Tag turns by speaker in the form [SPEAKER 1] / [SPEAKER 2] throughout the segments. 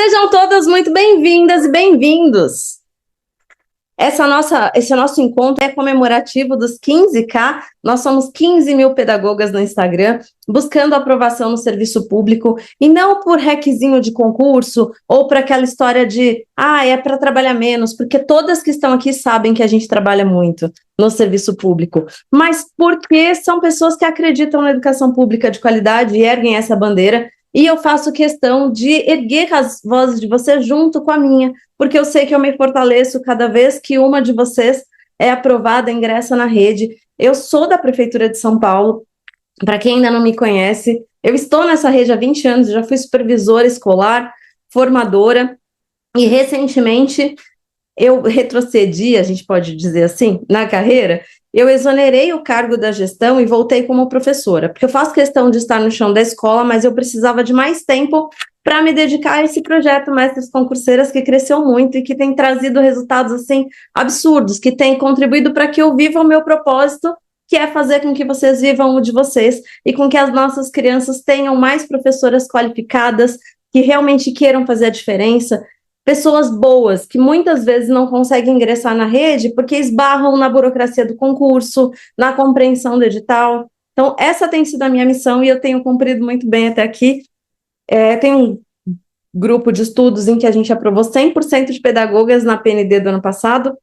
[SPEAKER 1] Sejam todas muito bem-vindas e bem-vindos. Esse nosso encontro é comemorativo dos 15K. Nós somos 15 mil pedagogas no Instagram, buscando aprovação no serviço público, e não por requisinho de concurso ou para aquela história de, é para trabalhar menos, porque todas que estão aqui sabem que a gente trabalha muito no serviço público, mas porque são pessoas que acreditam na educação pública de qualidade e erguem essa bandeira. E eu faço questão de erguer as vozes de vocês junto com a minha, porque eu sei que eu me fortaleço cada vez que uma de vocês é aprovada, ingressa na rede. Eu sou da Prefeitura de São Paulo, para quem ainda não me conhece, eu estou nessa rede há 20 anos, já fui supervisora escolar, formadora, e recentemente eu retrocedi, a gente pode dizer assim, na carreira. Eu exonerei o cargo da gestão e voltei como professora, porque eu faço questão de estar no chão da escola, mas eu precisava de mais tempo para me dedicar a esse projeto Mestres Concurseiras, que cresceu muito e que tem trazido resultados assim absurdos, que tem contribuído para que eu viva o meu propósito, que é fazer com que vocês vivam o de vocês e com que as nossas crianças tenham mais professoras qualificadas, que realmente queiram fazer a diferença. Pessoas boas, que muitas vezes não conseguem ingressar na rede porque esbarram na burocracia do concurso, na compreensão do edital. Então, essa tem sido a minha missão e eu tenho cumprido muito bem até aqui. Tem um grupo de estudos em que a gente aprovou 100% de pedagogas na PND do ano passado,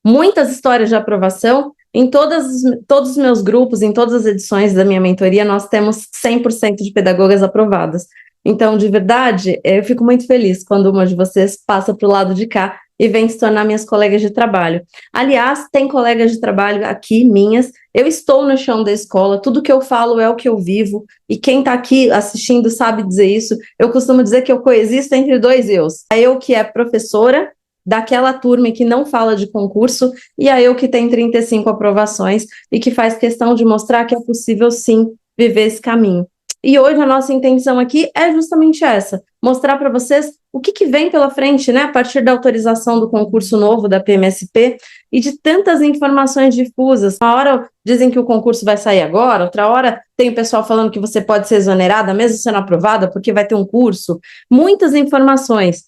[SPEAKER 1] muitas histórias de aprovação. Em todos os meus grupos, em todas as edições da minha mentoria, nós temos 100% de pedagogas aprovadas. Então, de verdade, eu fico muito feliz quando uma de vocês passa para o lado de cá e vem se tornar minhas colegas de trabalho. Aliás, tem colegas de trabalho aqui, minhas. Eu estou no chão da escola, tudo que eu falo é o que eu vivo, e quem está aqui assistindo sabe dizer isso. Eu costumo dizer que eu coexisto entre dois eus. A eu que é professora daquela turma que não fala de concurso, e a eu que tem 35 aprovações e que faz questão de mostrar que é possível, sim, viver esse caminho. E hoje a nossa intenção aqui é justamente essa, mostrar para vocês o que vem pela frente, né, a partir da autorização do concurso novo da PMSP e de tantas informações difusas. Uma hora dizem que o concurso vai sair agora, outra hora tem o pessoal falando que você pode ser exonerada, mesmo sendo aprovada, porque vai ter um curso. Muitas informações.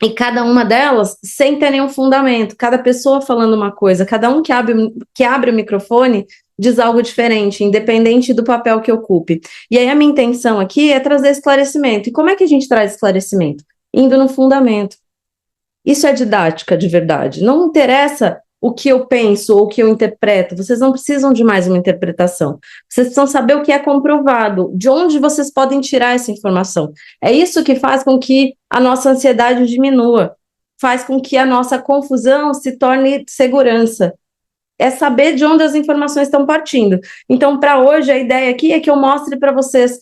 [SPEAKER 1] E cada uma delas sem ter nenhum fundamento, cada pessoa falando uma coisa, cada um que abre o microfone diz algo diferente, independente do papel que ocupe. E aí a minha intenção aqui é trazer esclarecimento. E como é que a gente traz esclarecimento? Indo no fundamento. Isso é didática de verdade. Não interessa o que eu penso ou o que eu interpreto, vocês não precisam de mais uma interpretação. Vocês precisam saber o que é comprovado, de onde vocês podem tirar essa informação. É isso que faz com que a nossa ansiedade diminua, faz com que a nossa confusão se torne segurança. É saber de onde as informações estão partindo. Então, para hoje, a ideia aqui é que eu mostre para vocês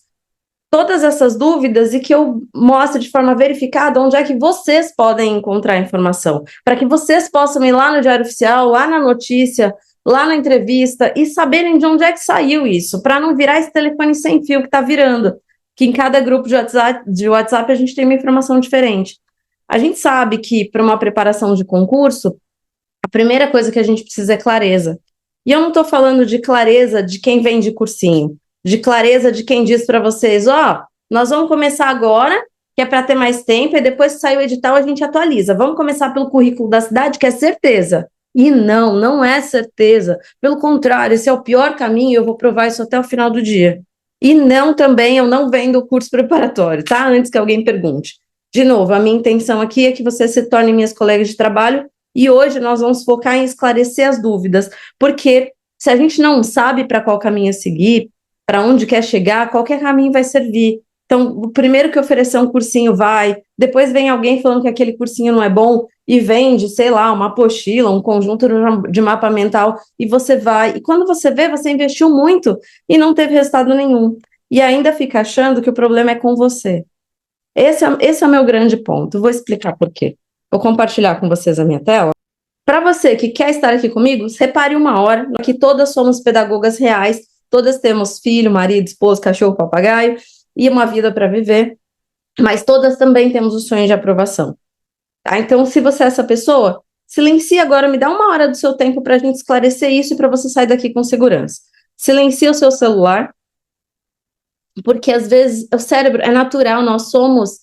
[SPEAKER 1] todas essas dúvidas e que eu mostre de forma verificada onde é que vocês podem encontrar informação, para que vocês possam ir lá no Diário Oficial, lá na notícia, lá na entrevista e saberem de onde é que saiu isso, para não virar esse telefone sem fio que está virando, que em cada grupo de WhatsApp a gente tem uma informação diferente. A gente sabe que para uma preparação de concurso, a primeira coisa que a gente precisa é clareza. E eu não estou falando de clareza de quem vem de cursinho, de clareza de quem diz para vocês, nós vamos começar agora, que é para ter mais tempo, e depois que sair o edital a gente atualiza. Vamos começar pelo currículo da cidade, que é certeza. E não é certeza. Pelo contrário, esse é o pior caminho e eu vou provar isso até o final do dia. E não também, eu não vendo o curso preparatório, tá? Antes que alguém pergunte. De novo, a minha intenção aqui é que vocês se tornem minhas colegas de trabalho e hoje nós vamos focar em esclarecer as dúvidas, porque se a gente não sabe para qual caminho seguir, para onde quer chegar, qualquer caminho vai servir. Então, o primeiro que oferecer um cursinho vai, depois vem alguém falando que aquele cursinho não é bom e vende, sei lá, uma apostila, um conjunto de mapa mental e você vai. E quando você vê, você investiu muito e não teve resultado nenhum. E ainda fica achando que o problema é com você. Esse é o meu grande ponto. Vou explicar por quê. Vou compartilhar com vocês a minha tela. Para você que quer estar aqui comigo, separe uma hora, que todas somos pedagogas reais, todas temos filho, marido, esposo, cachorro, papagaio e uma vida para viver, mas todas também temos o sonho de aprovação. Tá? Então, se você é essa pessoa, silencie agora, me dá uma hora do seu tempo para a gente esclarecer isso e para você sair daqui com segurança. Silencie o seu celular, porque às vezes o cérebro é natural, nós somos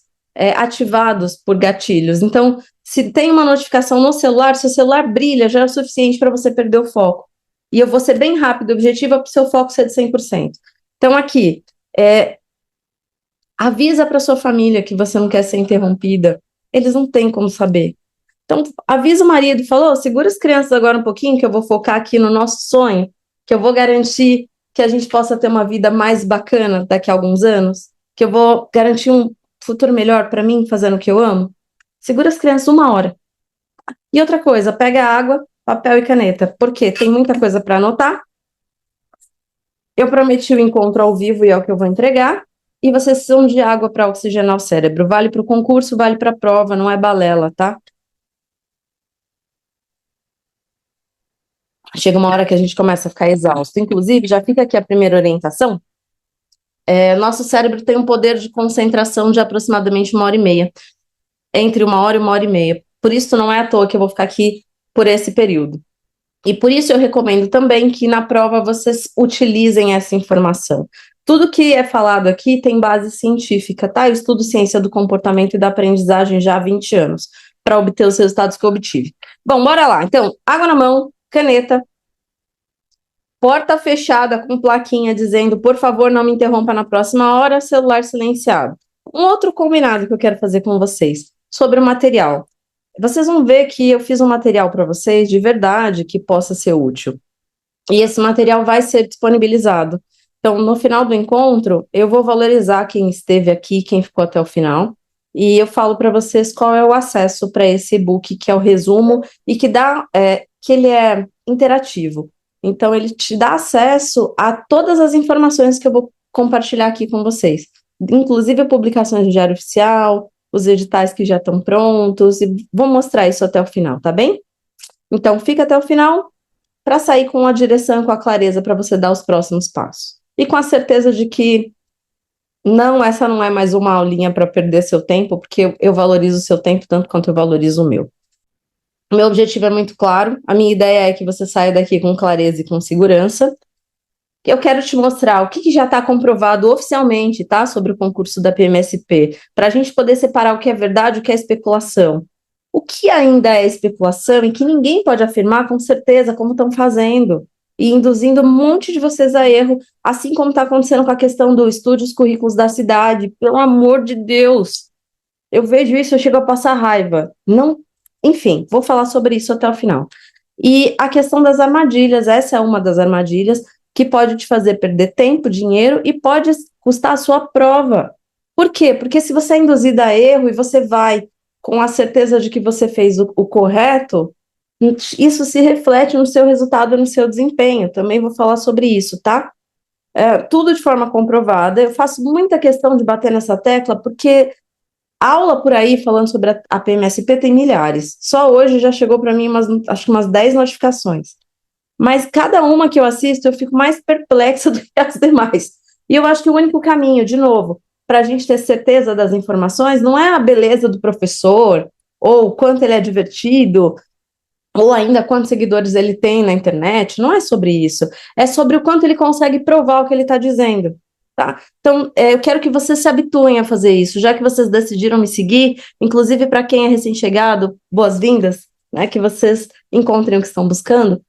[SPEAKER 1] ativados por gatilhos. Então, se tem uma notificação no celular, se o celular brilha, já é o suficiente para você perder o foco. E eu vou ser bem rápido, o objetivo é para o seu foco ser de 100%. Então, aqui, avisa para sua família que você não quer ser interrompida. Eles não têm como saber. Então, avisa o marido, falou, segura as crianças agora um pouquinho, que eu vou focar aqui no nosso sonho, que eu vou garantir que a gente possa ter uma vida mais bacana daqui a alguns anos, que eu vou garantir um futuro melhor para mim, fazendo o que eu amo. Segura as crianças 1 hora. E outra coisa, pega água, papel e caneta, porque tem muita coisa para anotar. Eu prometi o encontro ao vivo e é o que eu vou entregar. E vocês precisam de água para oxigenar o cérebro. Vale para o concurso, vale para a prova, não é balela, tá? Chega uma hora que a gente começa a ficar exausto. Inclusive, já fica aqui a primeira orientação. Nosso cérebro tem um poder de concentração de aproximadamente 1 hora e meia. Entre 1 hora e 1 hora e meia. Por isso, não é à toa que eu vou ficar aqui por esse período. E por isso eu recomendo também que na prova vocês utilizem essa informação. Tudo que é falado aqui tem base científica, tá? Eu estudo ciência do comportamento e da aprendizagem já há 20 anos, para obter os resultados que eu obtive. Bom, bora lá. Então, água na mão, caneta, porta fechada com plaquinha dizendo, por favor, não me interrompa na próxima hora, celular silenciado. Um outro combinado que eu quero fazer com vocês, sobre o material. Vocês vão ver que eu fiz um material para vocês de verdade que possa ser útil. E esse material vai ser disponibilizado. Então, no final do encontro, eu vou valorizar quem esteve aqui, quem ficou até o final, e eu falo para vocês qual é o acesso para esse e-book, que é o resumo, e que que ele é interativo. Então, ele te dá acesso a todas as informações que eu vou compartilhar aqui com vocês, inclusive publicações do Diário Oficial, os editais que já estão prontos, e vou mostrar isso até o final, tá bem? Então, fica até o final para sair com a direção e com a clareza para você dar os próximos passos. E com a certeza de que essa não é mais uma aulinha para perder seu tempo, porque eu valorizo o seu tempo tanto quanto eu valorizo o meu. O meu objetivo é muito claro, a minha ideia é que você saia daqui com clareza e com segurança. Eu quero te mostrar o que já está comprovado oficialmente, tá, sobre o concurso da PMSP, para a gente poder separar o que é verdade e o que é especulação. O que ainda é especulação e que ninguém pode afirmar com certeza como estão fazendo, e induzindo um monte de vocês a erro, assim como está acontecendo com a questão do estude os currículos da cidade, pelo amor de Deus. Eu vejo isso, eu chego a passar raiva. Não, enfim, vou falar sobre isso até o final. E a questão das armadilhas, essa é uma das armadilhas que pode te fazer perder tempo, dinheiro e pode custar a sua prova. Por quê? Porque se você é induzido a erro e você vai com a certeza de que você fez o correto, isso se reflete no seu resultado e no seu desempenho. Também vou falar sobre isso, tá? Tudo de forma comprovada. Eu faço muita questão de bater nessa tecla, porque aula por aí falando sobre a PMSP tem milhares. Só hoje já chegou para mim acho que umas 10 notificações. Mas cada uma que eu assisto, eu fico mais perplexa do que as demais. E eu acho que o único caminho, de novo, para a gente ter certeza das informações, não é a beleza do professor, ou quanto ele é divertido, ou ainda quantos seguidores ele tem na internet, não é sobre isso. É sobre o quanto ele consegue provar o que ele está dizendo. Tá? Então, eu quero que vocês se habituem a fazer isso, já que vocês decidiram me seguir, inclusive para quem é recém-chegado, boas-vindas, né, que vocês encontrem o que estão buscando.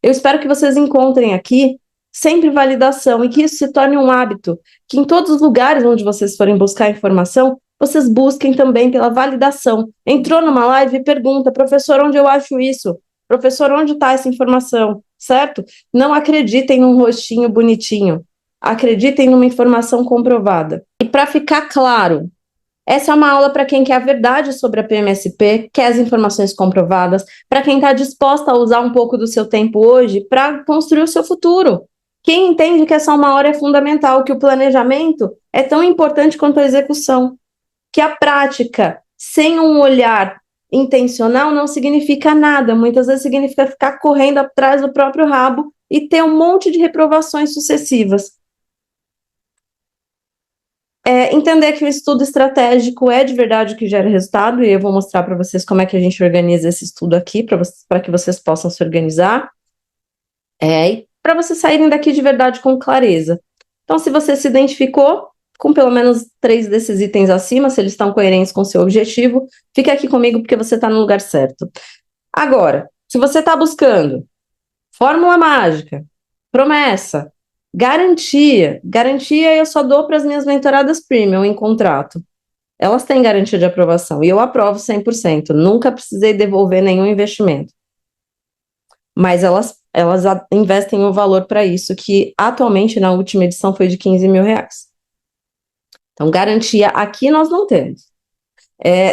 [SPEAKER 1] Eu espero que vocês encontrem aqui sempre validação e que isso se torne um hábito, que em todos os lugares onde vocês forem buscar informação, vocês busquem também pela validação. Entrou numa live e pergunta, professor, onde eu acho isso? Professor, onde está essa informação? Certo? Não acreditem num rostinho bonitinho. Acreditem numa informação comprovada. E para ficar claro, essa é uma aula para quem quer a verdade sobre a PMSP, quer as informações comprovadas, para quem está disposta a usar um pouco do seu tempo hoje para construir o seu futuro. Quem entende que essa 1 hora é fundamental, que o planejamento é tão importante quanto a execução, que a prática, sem um olhar intencional, não significa nada. Muitas vezes significa ficar correndo atrás do próprio rabo e ter um monte de reprovações sucessivas. Entender que o estudo estratégico é de verdade o que gera resultado, e eu vou mostrar para vocês como é que a gente organiza esse estudo aqui, para que vocês possam se organizar, e para vocês saírem daqui de verdade com clareza. Então, se você se identificou, com pelo menos 3 desses itens acima, se eles estão coerentes com o seu objetivo, fica aqui comigo porque você está no lugar certo. Agora, se você está buscando fórmula mágica, promessa, garantia eu só dou para as minhas mentoradas premium em contrato. Elas têm garantia de aprovação e eu aprovo 100%. Nunca precisei devolver nenhum investimento. Mas elas investem o valor para isso, que atualmente na última edição foi de 15 mil reais. Então, garantia aqui nós não temos.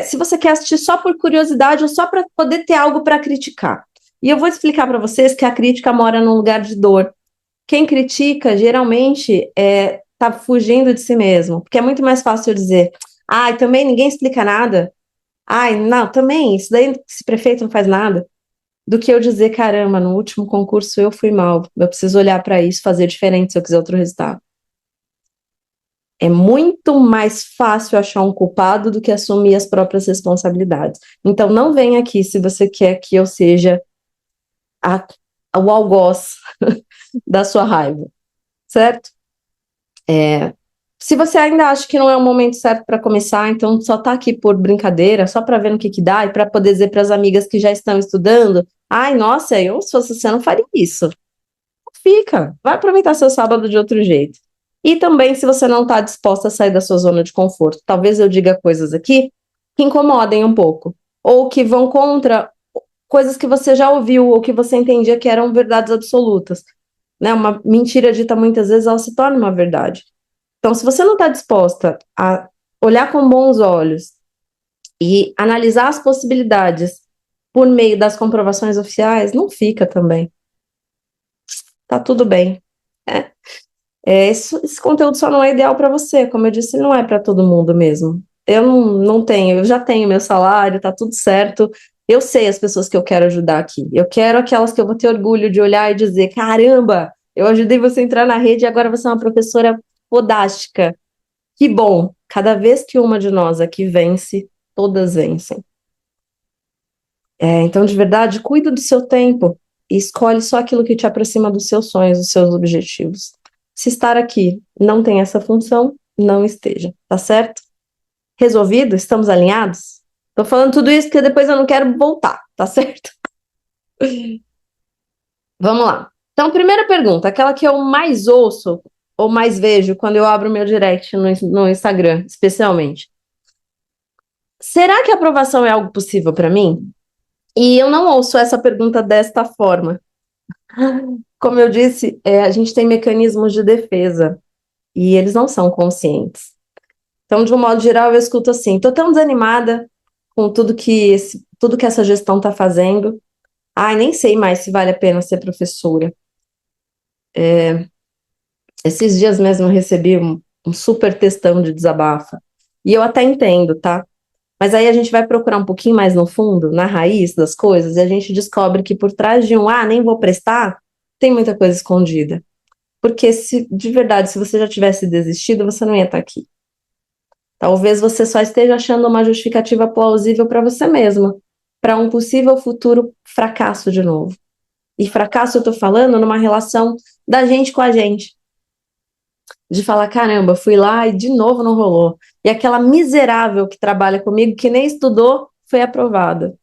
[SPEAKER 1] Se você quer assistir só por curiosidade ou só para poder ter algo para criticar. E eu vou explicar para vocês que a crítica mora num lugar de dor. Quem critica, geralmente, tá fugindo de si mesmo. Porque é muito mais fácil eu dizer, ai, também ninguém explica nada. Ai, não, também, isso daí esse prefeito não faz nada. Do que eu dizer, caramba, no último concurso eu fui mal. Eu preciso olhar para isso, fazer diferente se eu quiser outro resultado. É muito mais fácil achar um culpado do que assumir as próprias responsabilidades. Então, não venha aqui se você quer que eu seja o algoz da sua raiva, certo? Se você ainda acha que não é o momento certo para começar, então só tá aqui por brincadeira, só para ver no que dá e para poder dizer para as amigas que já estão estudando, ai, nossa, eu se fosse você não faria isso. Fica, vai aproveitar seu sábado de outro jeito. E também se você não está disposta a sair da sua zona de conforto, talvez eu diga coisas aqui que incomodem um pouco, ou que vão contra coisas que você já ouviu, ou que você entendia que eram verdades absolutas. Né? Uma mentira dita muitas vezes, ela se torna uma verdade. Então, se você não está disposta a olhar com bons olhos e analisar as possibilidades por meio das comprovações oficiais, não fica também. Tá tudo bem. Esse conteúdo só não é ideal para você, como eu disse, não é para todo mundo mesmo. Eu não tenho, eu já tenho meu salário, tá tudo certo. Eu sei as pessoas que eu quero ajudar aqui. Eu quero aquelas que eu vou ter orgulho de olhar e dizer: caramba, eu ajudei você a entrar na rede e agora você é uma professora fodástica. Que bom! Cada vez que uma de nós aqui vence, todas vencem. Então, de verdade, cuida do seu tempo e escolhe só aquilo que te aproxima dos seus sonhos, dos seus objetivos. Se estar aqui não tem essa função, não esteja, tá certo? Resolvido? Estamos alinhados? Tô falando tudo isso porque depois eu não quero voltar, tá certo? Vamos lá. Então, primeira pergunta, aquela que eu mais ouço ou mais vejo quando eu abro meu direct no Instagram, especialmente. Será que a aprovação é algo possível para mim? E eu não ouço essa pergunta desta forma. Como eu disse, a gente tem mecanismos de defesa e eles não são conscientes. Então, de um modo geral, eu escuto assim: tô tão desanimada com tudo que essa gestão está fazendo. Ai, nem sei mais se vale a pena ser professora. Esses dias mesmo eu recebi um super textão de desabafo. E eu até entendo, tá? Mas aí a gente vai procurar um pouquinho mais no fundo, na raiz das coisas, e a gente descobre que por trás de nem vou prestar, tem muita coisa escondida. Porque se de verdade, se você já tivesse desistido, você não ia estar aqui. Talvez você só esteja achando uma justificativa plausível para você mesma, para um possível futuro fracasso de novo. E fracasso eu tô falando numa relação da gente com a gente. De falar, caramba, fui lá e de novo não rolou. E aquela miserável que trabalha comigo, que nem estudou, foi aprovada.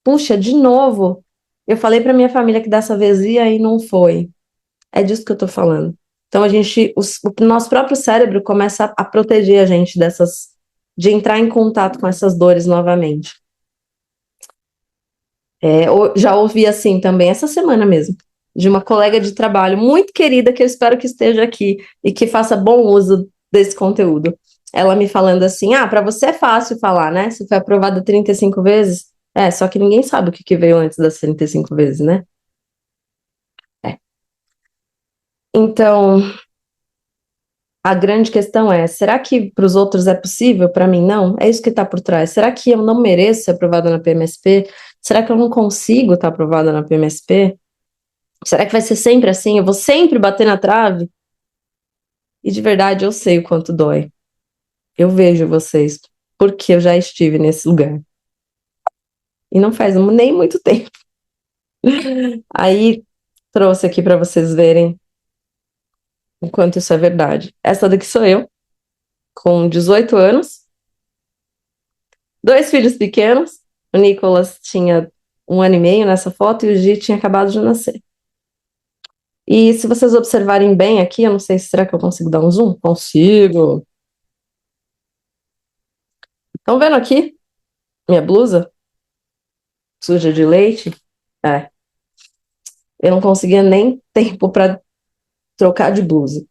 [SPEAKER 1] Puxa, de novo, eu falei para minha família que dessa vez ia e não foi. É disso que eu tô falando. Então o nosso próprio cérebro começa a proteger a gente de entrar em contato com essas dores novamente. Já ouvi assim também essa semana mesmo, de uma colega de trabalho muito querida, que eu espero que esteja aqui e que faça bom uso desse conteúdo. Ela me falando assim: para você é fácil falar, né? Você foi aprovada 35 vezes. Só que ninguém sabe o que veio antes das 35 vezes, né? Então, a grande questão é: será que para os outros é possível, para mim não? É isso que está por trás. Será que eu não mereço ser aprovada na PMSP? Será que eu não consigo estar aprovada na PMSP? Será que vai ser sempre assim? Eu vou sempre bater na trave? E de verdade eu sei o quanto dói. Eu vejo vocês, porque eu já estive nesse lugar. E não faz nem muito tempo. Aí trouxe aqui para vocês verem o quanto isso é verdade. Essa daqui sou eu. com 18 anos, 2 filhos pequenos. O Nicolas tinha 1 ano e meio nessa foto e o Gi tinha acabado de nascer. E se vocês observarem bem aqui, eu não sei se será que eu consigo dar um zoom? Consigo. Estão vendo aqui minha blusa suja de leite? É, eu não conseguia nem tempo para trocar de blusa.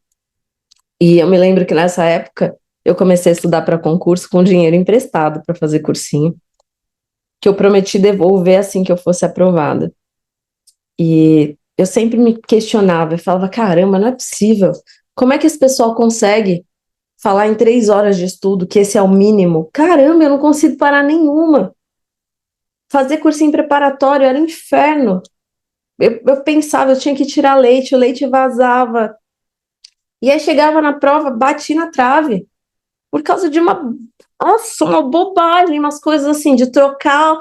[SPEAKER 1] E eu me lembro que nessa época eu comecei a estudar para concurso com dinheiro emprestado para fazer cursinho, que eu prometi devolver assim que eu fosse aprovada. E eu sempre me questionava, eu falava, caramba, não é possível. Como é que esse pessoal consegue falar em 3 horas de estudo que esse é o mínimo? Caramba, eu não consigo parar nenhuma. Fazer cursinho preparatório era um inferno. Eu pensava, eu tinha que tirar leite, o leite vazava. E aí chegava na prova, bati na trave. Por causa de nossa, uma bobagem, umas coisas assim, de trocar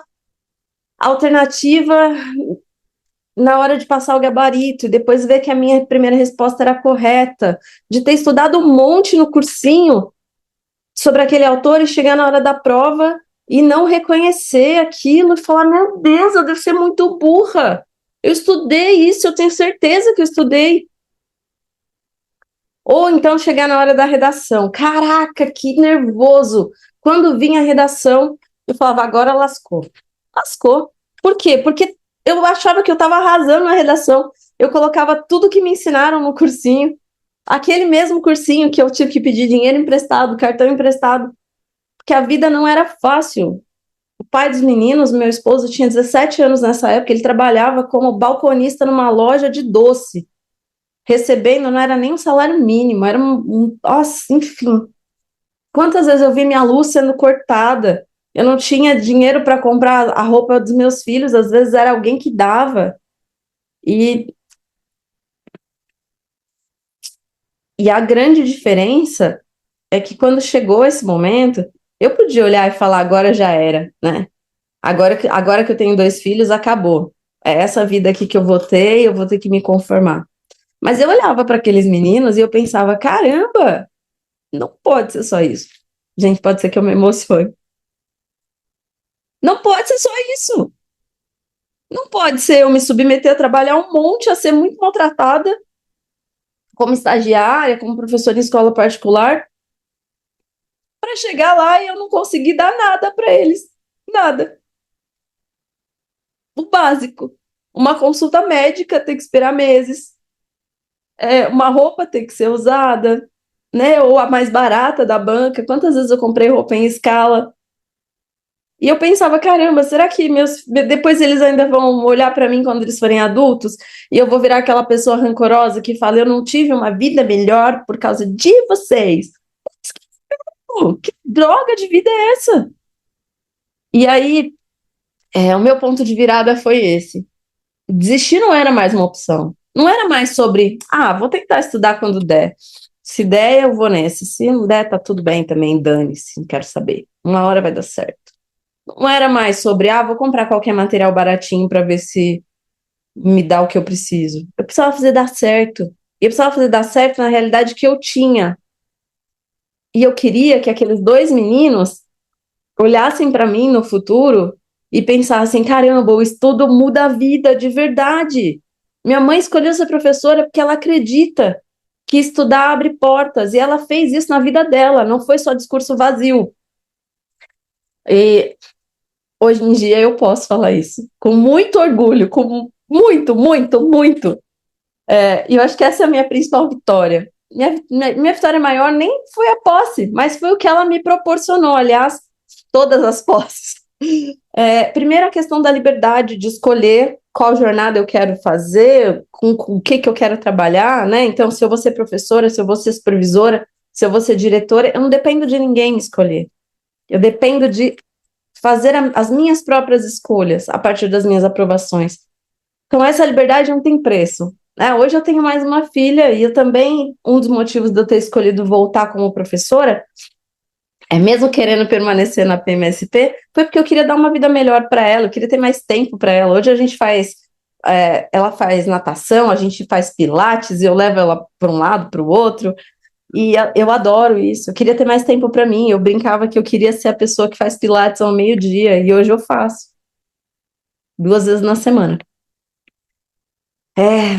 [SPEAKER 1] a alternativa na hora de passar o gabarito, e depois ver que a minha primeira resposta era correta, de ter estudado um monte no cursinho sobre aquele autor e chegar na hora da prova e não reconhecer aquilo e falar, meu Deus, eu devo ser muito burra. Eu estudei isso, eu tenho certeza que eu estudei. Ou então chegar na hora da redação. Caraca, que nervoso. Quando vinha a redação, eu falava, agora lascou. Lascou. Por quê? Porque eu achava que eu estava arrasando na redação. Eu colocava tudo que me ensinaram no cursinho. Aquele mesmo cursinho que eu tive que pedir dinheiro emprestado, cartão emprestado. Porque a vida não era fácil. O pai dos meninos, meu esposo, tinha 17 anos nessa época. Ele trabalhava como balconista numa loja de doce, recebendo, não era nem um salário mínimo, era nossa, enfim. Quantas vezes eu vi minha luz sendo cortada? Eu não tinha dinheiro para comprar a roupa dos meus filhos, às vezes era alguém que dava. E, e a grande diferença é que quando chegou esse momento, eu podia olhar e falar, agora já era, né? Agora que eu tenho 2 filhos, acabou. É essa vida aqui que eu vou ter que me conformar. Mas eu olhava para aqueles meninos e eu pensava, caramba, não pode ser só isso. Gente, pode ser que eu me emocione. Não pode ser só isso. Não pode ser eu me submeter a trabalhar um monte, a ser muito maltratada como estagiária, como professora em escola particular, para chegar lá e eu não conseguir dar nada para eles. Nada. O básico. Uma consulta médica tem que esperar meses. Uma roupa tem que ser usada, né? Ou a mais barata da banca. Quantas vezes eu comprei roupa em escala? E eu pensava, caramba, será que depois eles ainda vão olhar para mim quando eles forem adultos e eu vou virar aquela pessoa rancorosa que fala, eu não tive uma vida melhor por causa de vocês. Pô, que droga de vida é essa? E aí, o meu ponto de virada foi esse. Desistir não era mais uma opção. Não era mais sobre, vou tentar estudar quando der. Se der, eu vou nesse. Se não der, tá tudo bem também, dane-se, não quero saber. Uma hora vai dar certo. Não era mais sobre, vou comprar qualquer material baratinho para ver se me dá o que eu preciso. Eu precisava fazer dar certo. E eu precisava fazer dar certo na realidade que eu tinha. E eu queria que aqueles 2 meninos olhassem para mim no futuro e pensassem, caramba, o estudo muda a vida de verdade. Minha mãe escolheu ser professora porque ela acredita que estudar abre portas. E ela fez isso na vida dela, não foi só discurso vazio. E hoje em dia eu posso falar isso com muito orgulho, com muito, muito, muito. E eu acho que essa é a minha principal vitória. Minha vitória maior nem foi a posse, mas foi o que ela me proporcionou, aliás, todas as posses. Primeiro, a questão da liberdade de escolher qual jornada eu quero fazer, com o que eu quero trabalhar, né? Então, se eu vou ser professora, se eu vou ser supervisora, se eu vou ser diretora, eu não dependo de ninguém escolher. Eu dependo de fazer as minhas próprias escolhas a partir das minhas aprovações. Então, essa liberdade não tem preço. Hoje eu tenho mais uma filha e eu também, um dos motivos de eu ter escolhido voltar como professora, mesmo querendo permanecer na PMSP, foi porque eu queria dar uma vida melhor para ela, eu queria ter mais tempo para ela. Hoje a gente ela faz natação, a gente faz pilates, eu levo ela para um lado, para o outro. Eu adoro isso. Eu queria ter mais tempo para mim. Eu brincava que eu queria ser a pessoa que faz pilates ao meio-dia, e hoje eu faço, 2 vezes na semana. É,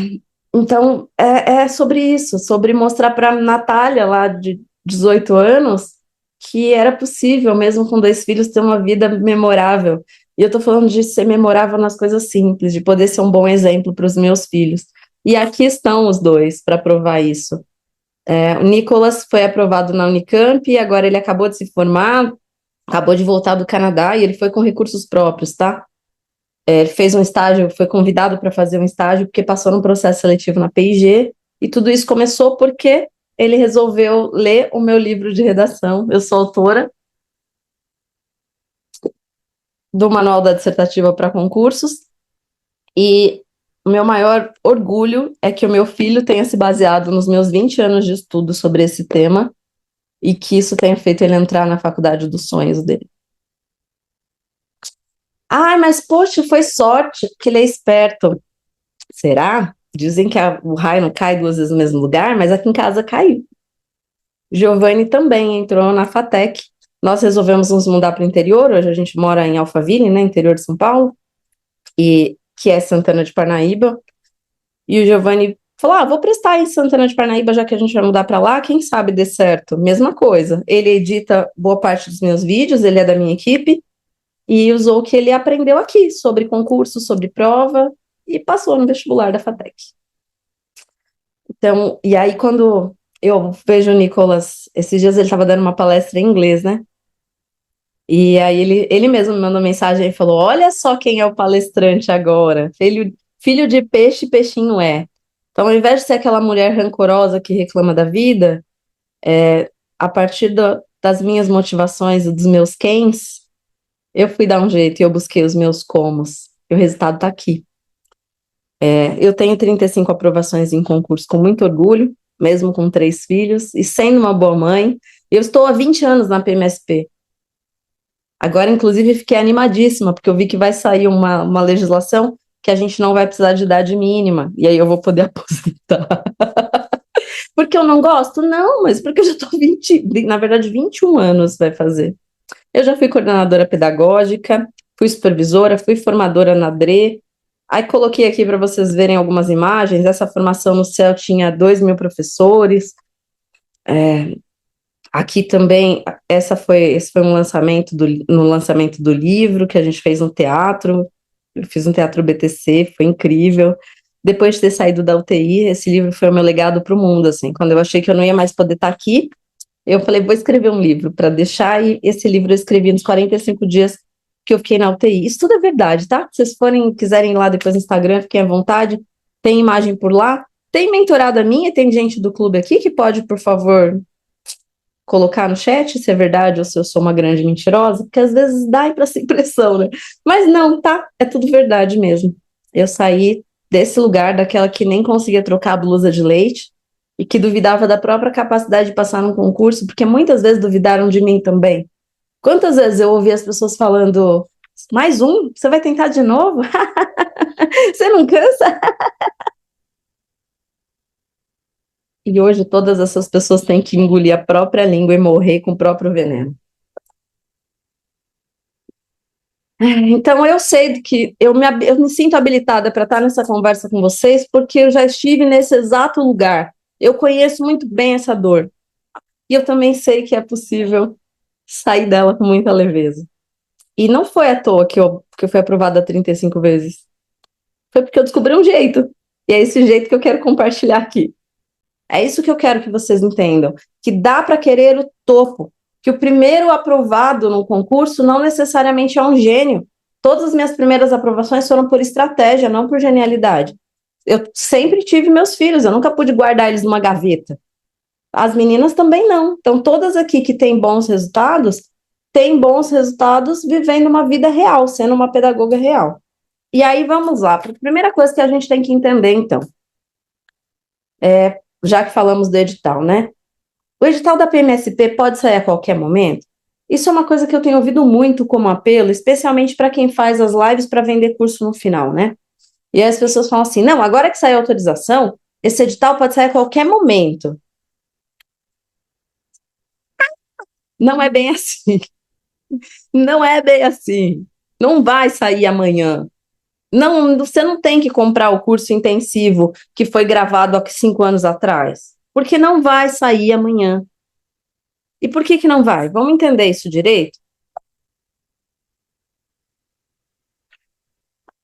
[SPEAKER 1] então, é sobre isso, sobre mostrar para a Natália, lá de 18 anos, que era possível, mesmo com 2 filhos, ter uma vida memorável. E eu tô falando de ser memorável nas coisas simples, de poder ser um bom exemplo para os meus filhos. E aqui estão os dois para provar isso. O Nicolas foi aprovado na Unicamp e agora ele acabou de se formar, acabou de voltar do Canadá e ele foi com recursos próprios, tá? Ele fez um estágio, foi convidado para fazer um estágio porque passou num processo seletivo na P&G e tudo isso começou porque ele resolveu ler o meu livro de redação. Eu sou autora do Manual da Dissertativa para Concursos e o meu maior orgulho é que o meu filho tenha se baseado nos meus 20 anos de estudo sobre esse tema e que isso tenha feito ele entrar na faculdade dos sonhos dele. Ai, mas poxa, foi sorte, porque ele é esperto. Será? Dizem que o raio não cai 2 vezes no mesmo lugar, mas aqui em casa caiu. Giovanni também entrou na FATEC. Nós resolvemos nos mudar para o interior, hoje a gente mora em Alphaville, né, interior de São Paulo, e que é Santana de Parnaíba. E o Giovanni falou: vou prestar em Santana de Parnaíba, já que a gente vai mudar para lá, quem sabe dê certo. Mesma coisa. Ele edita boa parte dos meus vídeos, ele é da minha equipe, e usou o que ele aprendeu aqui sobre concurso, sobre prova, e passou no vestibular da FATEC. Então, e aí quando eu vejo o Nicolas, esses dias ele estava dando uma palestra em inglês, né? E aí ele mesmo me mandou mensagem e falou: olha só quem é o palestrante agora. Filho de peixe, peixinho é. Então, ao invés de ser aquela mulher rancorosa que reclama da vida, a partir das minhas motivações e dos meus quens, eu fui dar um jeito e eu busquei os meus comos. E o resultado está aqui. Eu tenho 35 aprovações em concurso com muito orgulho, mesmo com 3 filhos, e sendo uma boa mãe. Eu estou há 20 anos na PMSP. Agora, inclusive, fiquei animadíssima, porque eu vi que vai sair uma legislação que a gente não vai precisar de idade mínima, e aí eu vou poder aposentar. Porque eu não gosto? Não, mas porque eu já estou 20, na verdade, 21 anos vai fazer. Eu já fui coordenadora pedagógica, fui supervisora, fui formadora na DRE. Aí coloquei aqui para vocês verem algumas imagens. Essa formação no CEL tinha 2.000 professores. Aqui também, esse foi um lançamento no lançamento do livro que a gente fez no teatro. Eu fiz um teatro BTC, foi incrível. Depois de ter saído da UTI, esse livro foi o meu legado para o mundo, assim. Quando eu achei que eu não ia mais poder estar aqui, eu falei, vou escrever um livro para deixar, e esse livro eu escrevi nos 45 dias que eu fiquei na UTI. Isso tudo é verdade, tá? Se vocês quiserem ir lá depois no Instagram, fiquem à vontade. Tem imagem por lá. Tem mentorada minha, tem gente do clube aqui que pode, por favor, colocar no chat se é verdade ou se eu sou uma grande mentirosa, porque às vezes dá essa impressão, né? Mas não, tá? É tudo verdade mesmo. Eu saí desse lugar, daquela que nem conseguia trocar a blusa de leite e que duvidava da própria capacidade de passar num concurso, porque muitas vezes duvidaram de mim também. Quantas vezes eu ouvi as pessoas falando: mais um? Você vai tentar de novo? Você não cansa? E hoje todas essas pessoas têm que engolir a própria língua e morrer com o próprio veneno. Então, eu sei que eu me sinto habilitada para estar nessa conversa com vocês, porque eu já estive nesse exato lugar. Eu conheço muito bem essa dor. E eu também sei que é possível sair dela com muita leveza. E não foi à toa que eu fui aprovada 35 vezes. Foi porque eu descobri um jeito. E é esse jeito que eu quero compartilhar aqui. É isso que eu quero que vocês entendam. Que dá para querer o topo. Que o primeiro aprovado no concurso não necessariamente é um gênio. Todas as minhas primeiras aprovações foram por estratégia, não por genialidade. Eu sempre tive meus filhos, eu nunca pude guardar eles numa gaveta. As meninas também não. Então, todas aqui que têm bons resultados vivendo uma vida real, sendo uma pedagoga real. E aí, vamos lá. A primeira coisa que a gente tem que entender, então, já que falamos do edital, né? O edital da PMSP pode sair a qualquer momento? Isso é uma coisa que eu tenho ouvido muito como apelo, especialmente para quem faz as lives para vender curso no final, né? E aí as pessoas falam assim: não, agora que saiu a autorização, esse edital pode sair a qualquer momento. Não é bem assim. Não é bem assim. Não vai sair amanhã. Não, você não tem que comprar o curso intensivo que foi gravado há 5 anos atrás, porque não vai sair amanhã. E por que que não vai? Vamos entender isso direito?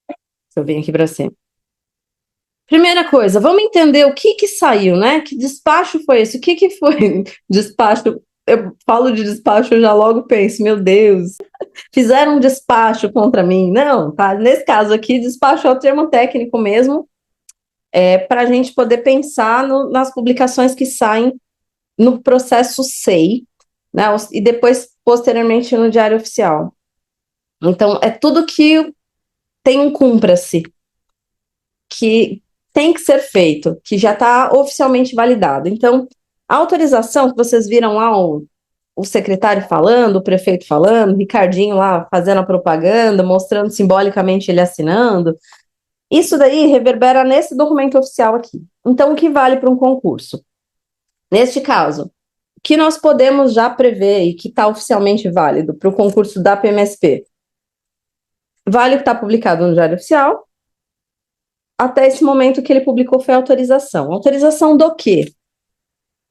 [SPEAKER 1] Deixa eu vir aqui para cima. Primeira coisa, vamos entender o que que saiu, né? Que despacho foi esse? O que que foi despacho? Eu falo de despacho, eu já logo penso, meu Deus, fizeram um despacho contra mim. Não, tá? Nesse caso aqui, despacho é o termo técnico mesmo, para a gente poder pensar nas publicações que saem no processo SEI, né? E depois, posteriormente, no Diário Oficial. Então, é tudo que tem um cumpra-se, que tem que ser feito, que já está oficialmente validado. Então, a autorização que vocês viram lá, o secretário falando, o prefeito falando, o Ricardinho lá fazendo a propaganda, mostrando simbolicamente ele assinando, isso daí reverbera nesse documento oficial aqui. Então, o que vale para um concurso? Neste caso, o que nós podemos já prever e que está oficialmente válido para o concurso da PMSP? Vale o que está publicado no Diário Oficial. Até esse momento que ele publicou foi autorização. Autorização do quê?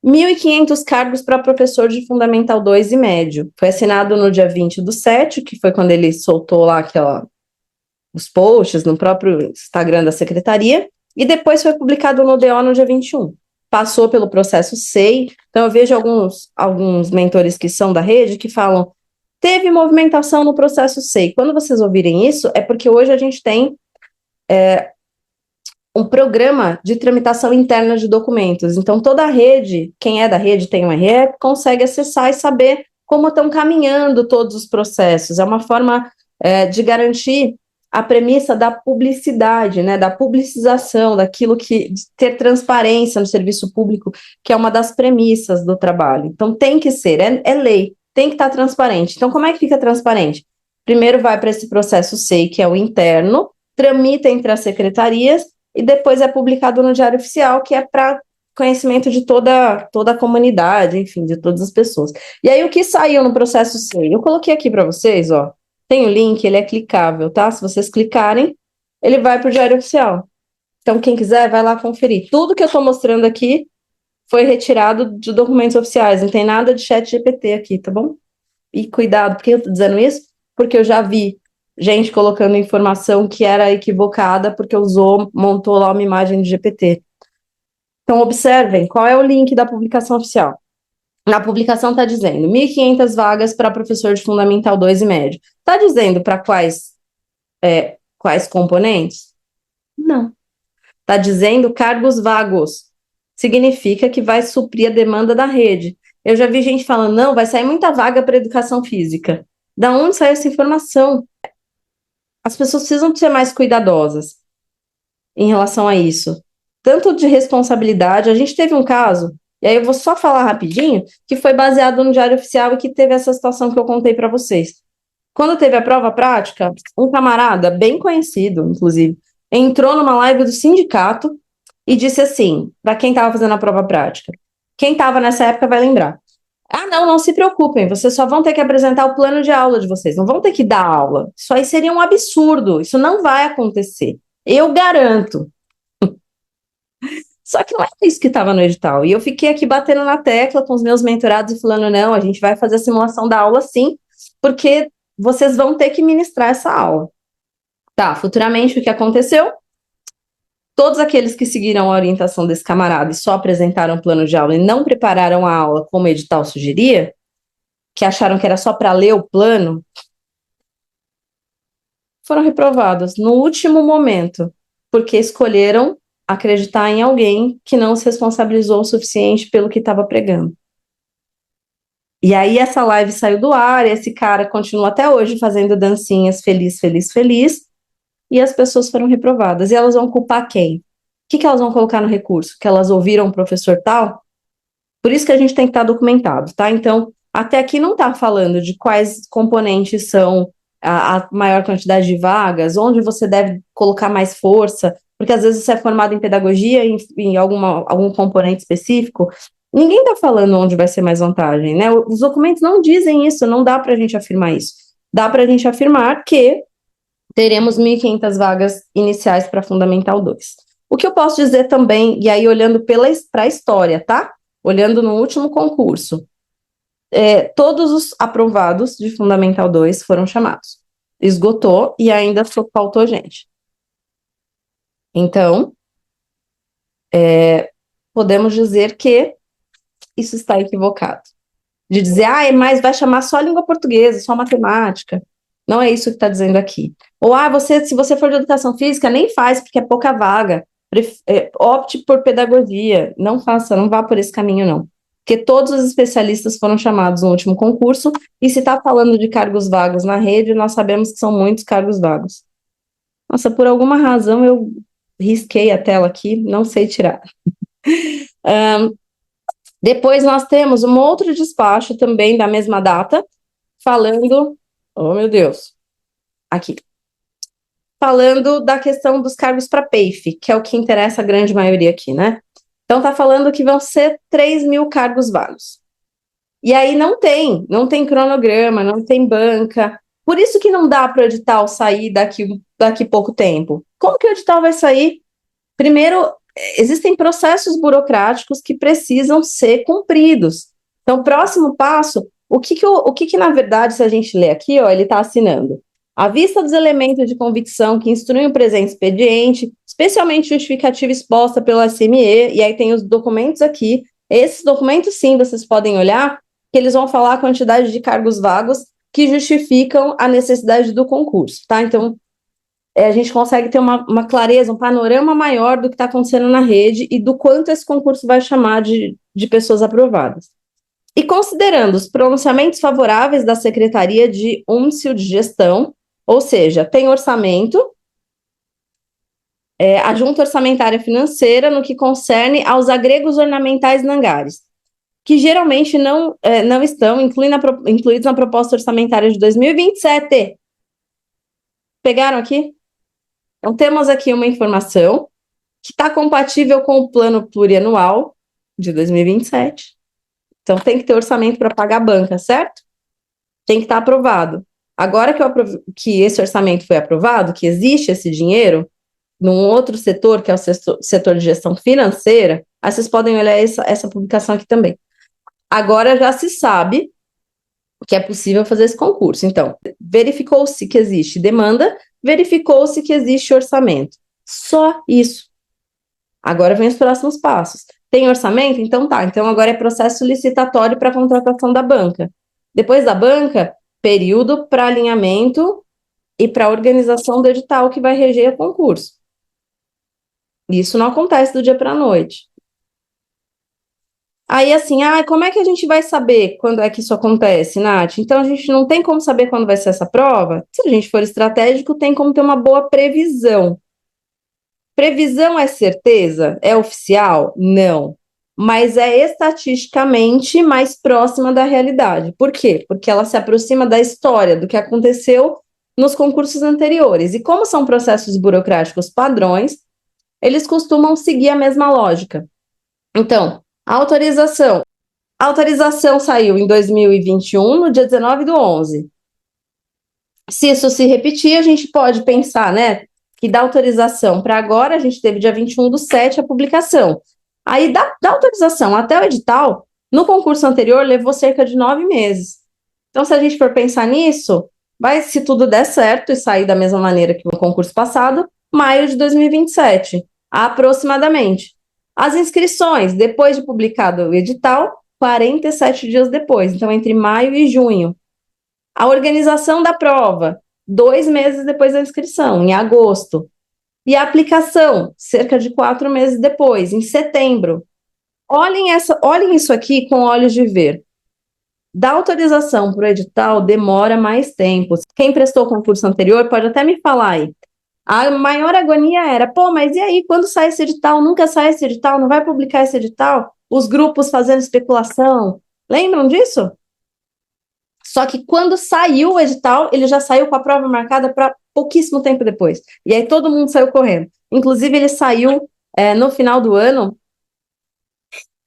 [SPEAKER 1] 1.500 cargos para professor de Fundamental 2 e médio. Foi assinado no dia 20/7, que foi quando ele soltou lá os posts no próprio Instagram da secretaria, e depois foi publicado no DO no dia 21. Passou pelo processo SEI, então eu vejo alguns mentores que são da rede que falam, teve movimentação no processo SEI. Quando vocês ouvirem isso, é porque hoje a gente tem um programa de tramitação interna de documentos. Então, toda a rede, quem é da rede tem um RE, consegue acessar e saber como estão caminhando todos os processos. É uma forma de garantir a premissa da publicidade, né, da publicização, daquilo que de ter transparência no serviço público, que é uma das premissas do trabalho. Então, tem que ser, é lei, tem que estar transparente. Então, como é que fica transparente? Primeiro vai para esse processo SEI, que é o interno, tramita entre as secretarias, e depois é publicado no Diário Oficial, que é para conhecimento de toda a comunidade, enfim, de todas as pessoas. E aí, o que saiu no processo SEI? Eu coloquei aqui para vocês, ó, tem o link, ele é clicável, tá? Se vocês clicarem, ele vai para o Diário Oficial. Então, quem quiser, vai lá conferir. Tudo que eu estou mostrando aqui foi retirado de documentos oficiais, não tem nada de chat GPT aqui, tá bom? E cuidado, por que eu estou dizendo isso? Porque eu já vi gente colocando informação que era equivocada porque montou lá uma imagem de GPT. Então, observem, qual é o link da publicação oficial? Na publicação está dizendo 1.500 vagas para professor de Fundamental 2 e médio. Está dizendo para quais componentes? Não. Está dizendo cargos vagos. Significa que vai suprir a demanda da rede. Eu já vi gente falando, não, vai sair muita vaga para educação física. Da onde saiu essa informação? As pessoas precisam ser mais cuidadosas em relação a isso. Tanto de responsabilidade, a gente teve um caso, e aí eu vou só falar rapidinho, que foi baseado no Diário Oficial e que teve essa situação que eu contei para vocês. Quando teve a prova prática, um camarada, bem conhecido, inclusive, entrou numa live do sindicato e disse assim, para quem estava fazendo a prova prática, quem estava nessa época vai lembrar, ah, não se preocupem, vocês só vão ter que apresentar o plano de aula de vocês, não vão ter que dar aula. Isso aí seria um absurdo, isso não vai acontecer. Eu garanto. Só que não é isso que estava no edital. E eu fiquei aqui batendo na tecla com os meus mentorados e falando, não, a gente vai fazer a simulação da aula sim, porque vocês vão ter que ministrar essa aula. Tá, futuramente o que aconteceu? Todos aqueles que seguiram a orientação desse camarada e só apresentaram o plano de aula e não prepararam a aula como o edital sugeria, que acharam que era só para ler o plano, foram reprovados no último momento, porque escolheram acreditar em alguém que não se responsabilizou o suficiente pelo que estava pregando. E aí essa live saiu do ar, e esse cara continua até hoje fazendo dancinhas feliz, feliz, feliz, e as pessoas foram reprovadas. E elas vão culpar quem? O que elas vão colocar no recurso? Que elas ouviram o professor tal? Por isso que a gente tem que estar documentado, tá? Então, até aqui não está falando de quais componentes são a maior quantidade de vagas, onde você deve colocar mais força, porque às vezes você é formado em pedagogia, em algum componente específico, Ninguém está falando onde vai ser mais vantagem, né? Os documentos não dizem isso, não dá para a gente afirmar isso. Dá para a gente afirmar que teremos 1.500 vagas iniciais para Fundamental 2. O que eu posso dizer também, e aí olhando para a história, tá? Olhando no último concurso, todos os aprovados de Fundamental 2 foram chamados. Esgotou e ainda faltou gente. Então, podemos dizer que isso está equivocado. De dizer, mas vai chamar só língua portuguesa, só matemática. Não é isso que está dizendo aqui. Ou, se você for de educação física, nem faz, porque é pouca vaga. Opte por pedagogia. Não faça, não vá por esse caminho, não. Porque todos os especialistas foram chamados no último concurso, e se está falando de cargos vagos na rede, nós sabemos que são muitos cargos vagos. Nossa, por alguma razão eu risquei a tela aqui, não sei tirar. Depois nós temos um outro despacho também da mesma data, falando, oh meu Deus, aqui, falando da questão dos cargos para PEIF, que é o que interessa a grande maioria aqui, né? Então tá falando que vão ser 3.000 cargos vagos. E aí não tem cronograma, não tem banca. Por isso que não dá para o edital sair daqui pouco tempo. Como que o edital vai sair? Primeiro, existem processos burocráticos que precisam ser cumpridos. Então, próximo passo, o que na verdade, se a gente ler aqui, ele está assinando. À vista dos elementos de convicção que instruem o presente expediente, especialmente justificativa exposta pelo SME, e aí tem os documentos aqui, esses documentos sim, vocês podem olhar, que eles vão falar a quantidade de cargos vagos que justificam a necessidade do concurso, tá? Então, a gente consegue ter uma clareza, um panorama maior do que está acontecendo na rede e do quanto esse concurso vai chamar de pessoas aprovadas. E considerando os pronunciamentos favoráveis da Secretaria de Úncio de Gestão, ou seja, tem orçamento, a junta orçamentária financeira no que concerne aos agregos ornamentais nangares, que geralmente não estão incluídos na proposta orçamentária de 2027. Pegaram aqui? Então, temos aqui uma informação que está compatível com o plano plurianual de 2027. Então, tem que ter orçamento para pagar a banca, certo? Tem que estar aprovado. Agora que esse orçamento foi aprovado, que existe esse dinheiro, num outro setor, que é o setor de gestão financeira, aí vocês podem olhar essa publicação aqui também. Agora já se sabe que é possível fazer esse concurso. Então, verificou-se que existe demanda, verificou-se que existe orçamento. Só isso. Agora vem os próximos passos. Tem orçamento? Então tá. Então agora é processo licitatório para contratação da banca. Depois da banca, período para alinhamento e para organização do edital que vai reger o concurso. Isso não acontece do dia para a noite. Aí assim, como é que a gente vai saber quando é que isso acontece, Nath? Então a gente não tem como saber quando vai ser essa prova? Se a gente for estratégico, tem como ter uma boa previsão. Previsão é certeza? É oficial? Não. Mas é estatisticamente mais próxima da realidade. Por quê? Porque ela se aproxima da história, do que aconteceu nos concursos anteriores. E como são processos burocráticos padrões, eles costumam seguir a mesma lógica. Então, a autorização saiu em 2021, no dia 19/11. Se isso se repetir, a gente pode pensar, né, que da autorização para agora, a gente teve dia 21/7 a publicação. Aí, da autorização até o edital, no concurso anterior, levou cerca de 9 meses. Então, se a gente for pensar nisso, se tudo der certo e sair da mesma maneira que o concurso passado, maio de 2027, aproximadamente. As inscrições, depois de publicado o edital, 47 dias depois, então entre maio e junho. A organização da prova, 2 meses depois da inscrição, em agosto. E a aplicação, cerca de 4 meses depois, em setembro. Olhem isso aqui com olhos de ver. Da autorização para o edital demora mais tempo. Quem prestou o concurso anterior pode até me falar aí. A maior agonia era, mas e aí, quando sai esse edital? Nunca sai esse edital, não vai publicar esse edital? Os grupos fazendo especulação. Lembram disso? Só que quando saiu o edital, ele já saiu com a prova marcada para pouquíssimo tempo depois. E aí todo mundo saiu correndo. Inclusive, ele saiu no final do ano,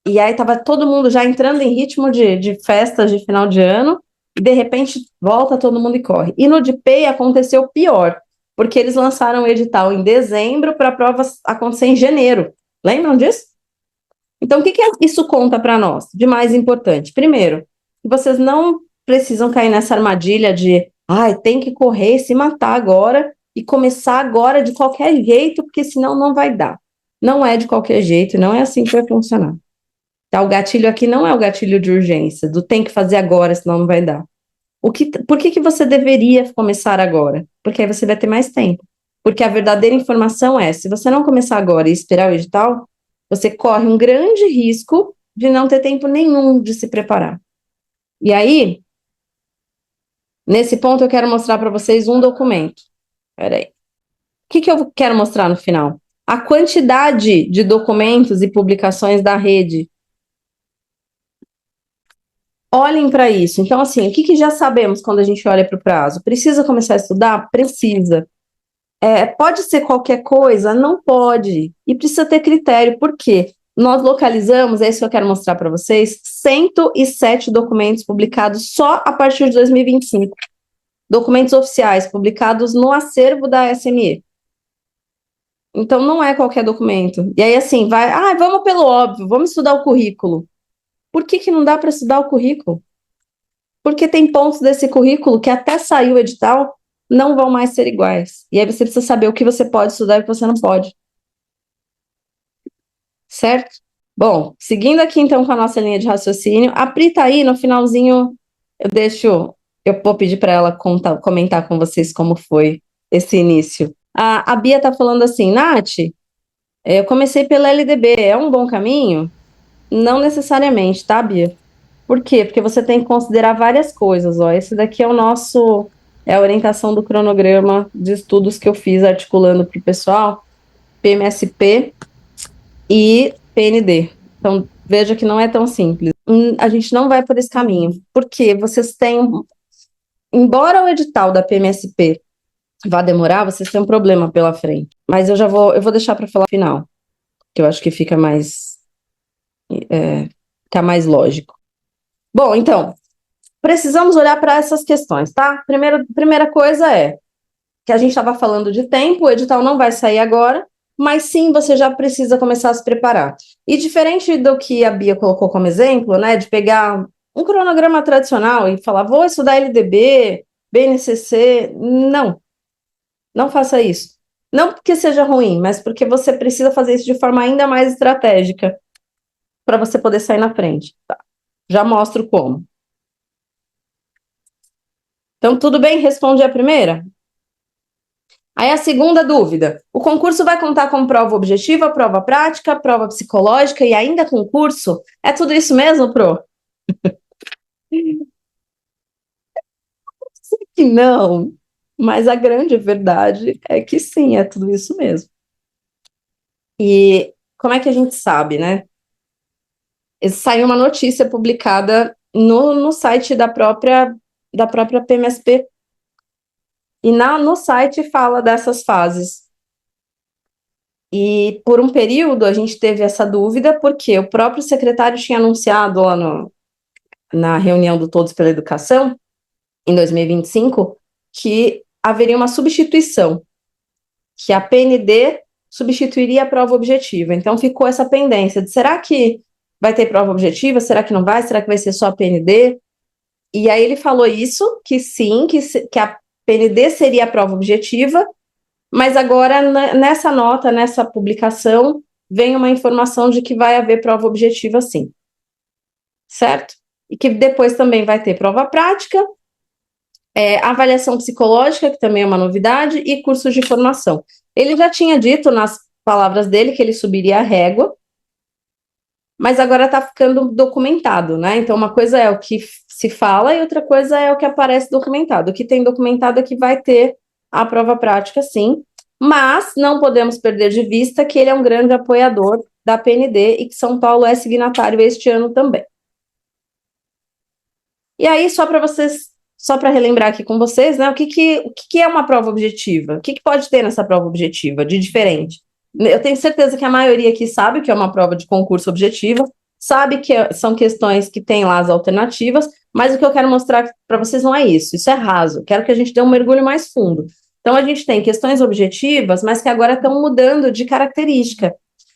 [SPEAKER 1] E aí tava todo mundo já entrando em ritmo de festas de final de ano, e de repente volta todo mundo e corre. E no DPEI aconteceu pior, porque eles lançaram o edital em dezembro para a prova acontecer em janeiro. Lembram disso? Então, o que isso conta para nós de mais importante? Primeiro, que vocês não precisam cair nessa armadilha de tem que correr, se matar agora e começar agora de qualquer jeito, porque senão não vai dar. Não é de qualquer jeito, não é assim que vai funcionar. Tá? O gatilho aqui não é o gatilho de urgência, do tem que fazer agora, senão não vai dar. Por que você deveria começar agora? Porque aí você vai ter mais tempo. Porque a verdadeira informação é, se você não começar agora e esperar o edital, você corre um grande risco de não ter tempo nenhum de se preparar. E aí, nesse ponto eu quero mostrar para vocês um documento. Peraí. O que eu quero mostrar no final? A quantidade de documentos e publicações da rede. Olhem para isso. Então, assim, o que já sabemos quando a gente olha para o prazo? Precisa começar a estudar? Precisa. Pode ser qualquer coisa? Não pode. E precisa ter critério. Por quê? Nós localizamos, é isso que eu quero mostrar para vocês, 107 documentos publicados só a partir de 2025. Documentos oficiais publicados no acervo da SME. Então, não é qualquer documento. E aí, assim, vamos pelo óbvio, vamos estudar o currículo. Por que não dá para estudar o currículo? Porque tem pontos desse currículo que até saiu o edital não vão mais ser iguais. E aí você precisa saber o que você pode estudar e o que você não pode. Certo? Bom, seguindo aqui então com a nossa linha de raciocínio, a Pri tá aí no finalzinho, eu vou pedir para ela comentar com vocês como foi esse início. A Bia tá falando assim, Nath, eu comecei pela LDB, é um bom caminho? Não necessariamente, tá, Bia? Por quê? Porque você tem que considerar várias coisas, ó. Esse daqui é a orientação do cronograma de estudos que eu fiz articulando para o pessoal, PMSP e PND. Então, veja que não é tão simples. A gente não vai por esse caminho, porque vocês têm, embora o edital da PMSP vá demorar, vocês têm um problema pela frente. Mas eu vou deixar para falar no final, que eu acho que fica mais lógico. Bom, então, precisamos olhar para essas questões, tá? Primeira coisa é que a gente estava falando de tempo, o edital não vai sair agora, mas sim, você já precisa começar a se preparar. E diferente do que a Bia colocou como exemplo, né, de pegar um cronograma tradicional e falar, vou estudar LDB, BNCC, não faça isso. Não porque seja ruim, mas porque você precisa fazer isso de forma ainda mais estratégica para você poder sair na frente. Tá? Já mostro como. Então, tudo bem? Responde a primeira? Aí a segunda dúvida, o concurso vai contar com prova objetiva, prova prática, prova psicológica e ainda concurso? É tudo isso mesmo, Pro? Sei que não, mas a grande verdade é que sim, é tudo isso mesmo. E como é que a gente sabe, né? Saiu uma notícia publicada no site da própria PMSP, e no site fala dessas fases. E por um período a gente teve essa dúvida, porque o próprio secretário tinha anunciado lá na reunião do Todos pela Educação, em 2025, que haveria uma substituição, que a PND substituiria a prova objetiva. Então ficou essa pendência de será que vai ter prova objetiva? Será que não vai? Será que vai ser só a PND? E aí ele falou isso, que sim, que a PND seria a prova objetiva, mas agora nessa nota, nessa publicação, vem uma informação de que vai haver prova objetiva sim. Certo? E que depois também vai ter prova prática, avaliação psicológica, que também é uma novidade, e cursos de formação. Ele já tinha dito nas palavras dele que ele subiria a régua, mas agora está ficando documentado, né? Então, uma coisa é o que se fala e outra coisa é o que aparece documentado. O que tem documentado é que vai ter a prova prática, sim, mas não podemos perder de vista que ele é um grande apoiador da PND e que São Paulo é signatário este ano também. E aí, só para relembrar aqui com vocês, né, o que é uma prova objetiva? O que pode ter nessa prova objetiva de diferente? Eu tenho certeza que a maioria aqui sabe que é uma prova de concurso objetiva, sabe que são questões que tem lá as alternativas, mas o que eu quero mostrar para vocês não é isso é raso, quero que a gente dê um mergulho mais fundo. Então, a gente tem questões objetivas, mas que agora estão mudando de característica.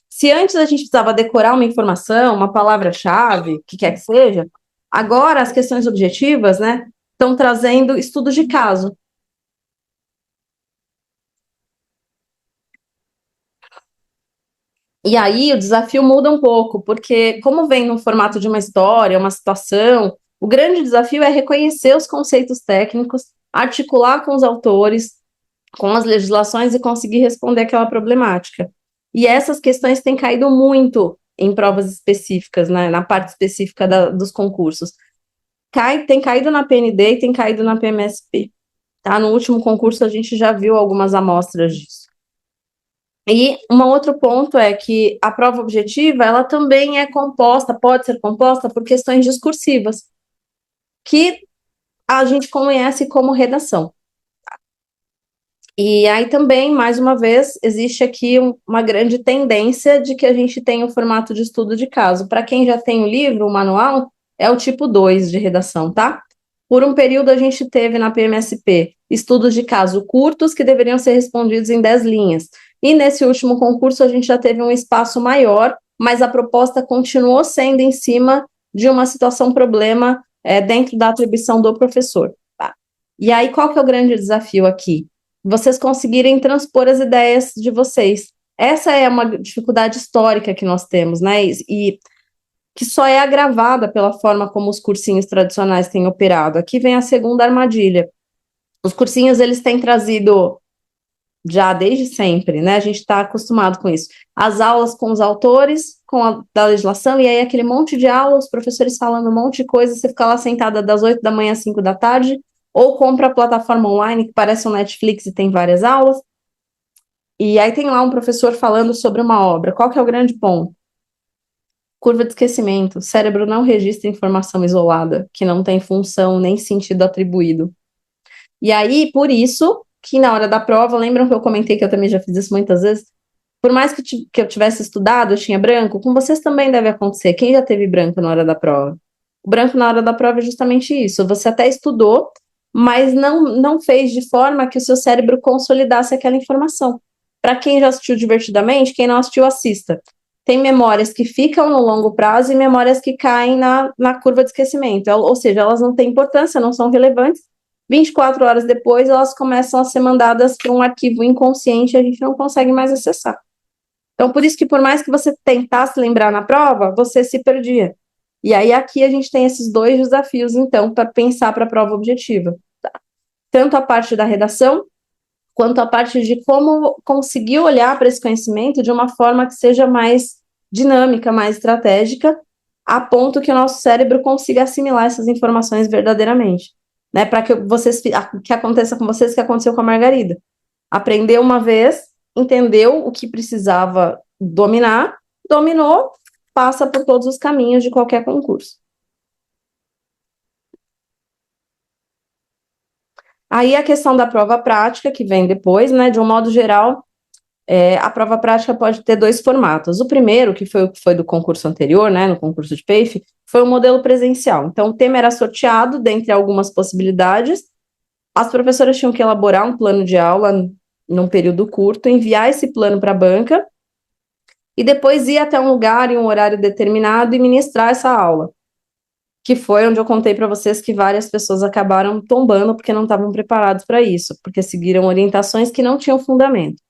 [SPEAKER 1] Se antes a gente precisava decorar uma informação, uma palavra-chave, o que quer que seja, agora as questões objetivas, né, estão trazendo estudos de caso. E aí o desafio muda um pouco, porque como vem no formato de uma história, uma situação, o grande desafio é reconhecer os conceitos técnicos, articular com os autores, com as legislações e conseguir responder aquela problemática. E essas questões têm caído muito em provas específicas, né, na parte específica dos concursos. Tem caído na PND e tem caído na PMSP. Tá? No último concurso a gente já viu algumas amostras disso. E um outro ponto é que a prova objetiva, ela também é composta, pode ser composta por questões discursivas, que a gente conhece como redação. E aí também, mais uma vez, existe aqui uma grande tendência de que a gente tenha o formato de estudo de caso. Para quem já tem o livro, o manual, é o tipo 2 de redação, tá? Por um período a gente teve na PMSP estudos de caso curtos que deveriam ser respondidos em 10 linhas. E nesse último concurso a gente já teve um espaço maior, mas a proposta continuou sendo em cima de uma situação problema dentro da atribuição do professor. Tá? E aí qual que é o grande desafio aqui? Vocês conseguirem transpor as ideias de vocês. Essa é uma dificuldade histórica que nós temos, né? E que só é agravada pela forma como os cursinhos tradicionais têm operado. Aqui vem a segunda armadilha. Os cursinhos, eles têm trazido já desde sempre, né? A gente está acostumado com isso. As aulas com os autores, da legislação, e aí aquele monte de aula, os professores falando um monte de coisa, você fica lá sentada das 8 da manhã às 5 da tarde, ou compra a plataforma online que parece um Netflix e tem várias aulas, e aí tem lá um professor falando sobre uma obra. Qual que é o grande ponto? Curva de esquecimento. O cérebro não registra informação isolada, que não tem função nem sentido atribuído. E aí, por isso, que na hora da prova, lembram que eu comentei que eu também já fiz isso muitas vezes? Por mais que eu tivesse estudado, eu tinha branco, com vocês também deve acontecer. Quem já teve branco na hora da prova? O branco na hora da prova é justamente isso. Você até estudou, mas não fez de forma que o seu cérebro consolidasse aquela informação. Para quem já assistiu divertidamente, quem não assistiu, assista. Tem memórias que ficam no longo prazo e memórias que caem na curva de esquecimento. Ou seja, elas não têm importância, não são relevantes. 24 horas depois, elas começam a ser mandadas para um arquivo inconsciente e a gente não consegue mais acessar. Então, por isso que por mais que você tentasse lembrar na prova, você se perdia. E aí aqui a gente tem esses dois desafios, então, para pensar para a prova objetiva. Tá? Tanto a parte da redação, quanto a parte de como conseguir olhar para esse conhecimento de uma forma que seja mais dinâmica, mais estratégica, a ponto que o nosso cérebro consiga assimilar essas informações verdadeiramente. Né, para que aconteça com vocês o que aconteceu com a Margarida. Aprendeu uma vez, entendeu o que precisava dominar, dominou, passa por todos os caminhos de qualquer concurso. Aí a questão da prova prática, que vem depois, né, de um modo geral, a prova prática pode ter dois formatos. O primeiro, que foi o que foi do concurso anterior, né, no concurso de PEIF, foi o modelo presencial. Então, o tema era sorteado dentre algumas possibilidades. As professoras tinham que elaborar um plano de aula num período curto, enviar esse plano para a banca e depois ir até um lugar em um horário determinado e ministrar essa aula. Que foi onde eu contei para vocês que várias pessoas acabaram tombando porque não estavam preparados para isso, porque seguiram orientações que não tinham fundamento.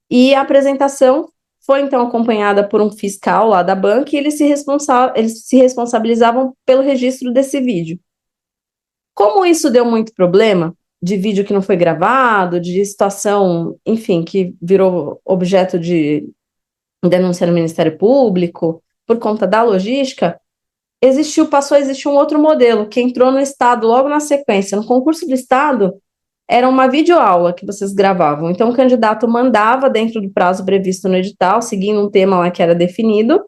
[SPEAKER 1] E a apresentação foi, então, acompanhada por um fiscal lá da banca e eles se responsabilizavam pelo registro desse vídeo. Como isso deu muito problema, de vídeo que não foi gravado, de situação, enfim, que virou objeto de denúncia no Ministério Público, por conta da logística, passou a existir um outro modelo, que entrou no Estado logo na sequência. No concurso do Estado, era uma videoaula que vocês gravavam. Então, o candidato mandava dentro do prazo previsto no edital, seguindo um tema lá que era definido,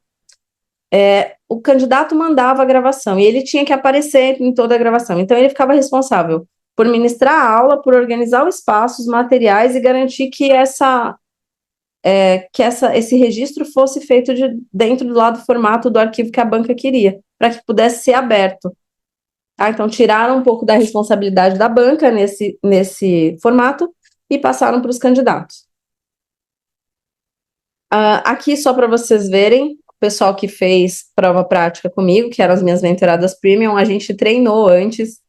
[SPEAKER 1] o candidato mandava a gravação e ele tinha que aparecer em toda a gravação. Então, ele ficava responsável por ministrar a aula, por organizar o espaço, os materiais e garantir que que esse registro fosse feito dentro do lado do formato do arquivo que a banca queria, para que pudesse ser aberto. Tá? Então, tiraram um pouco da responsabilidade da banca nesse formato e passaram para os candidatos. Aqui, só para vocês verem, o pessoal que fez prova prática comigo, que eram as minhas mentoradas premium, a gente treinou antes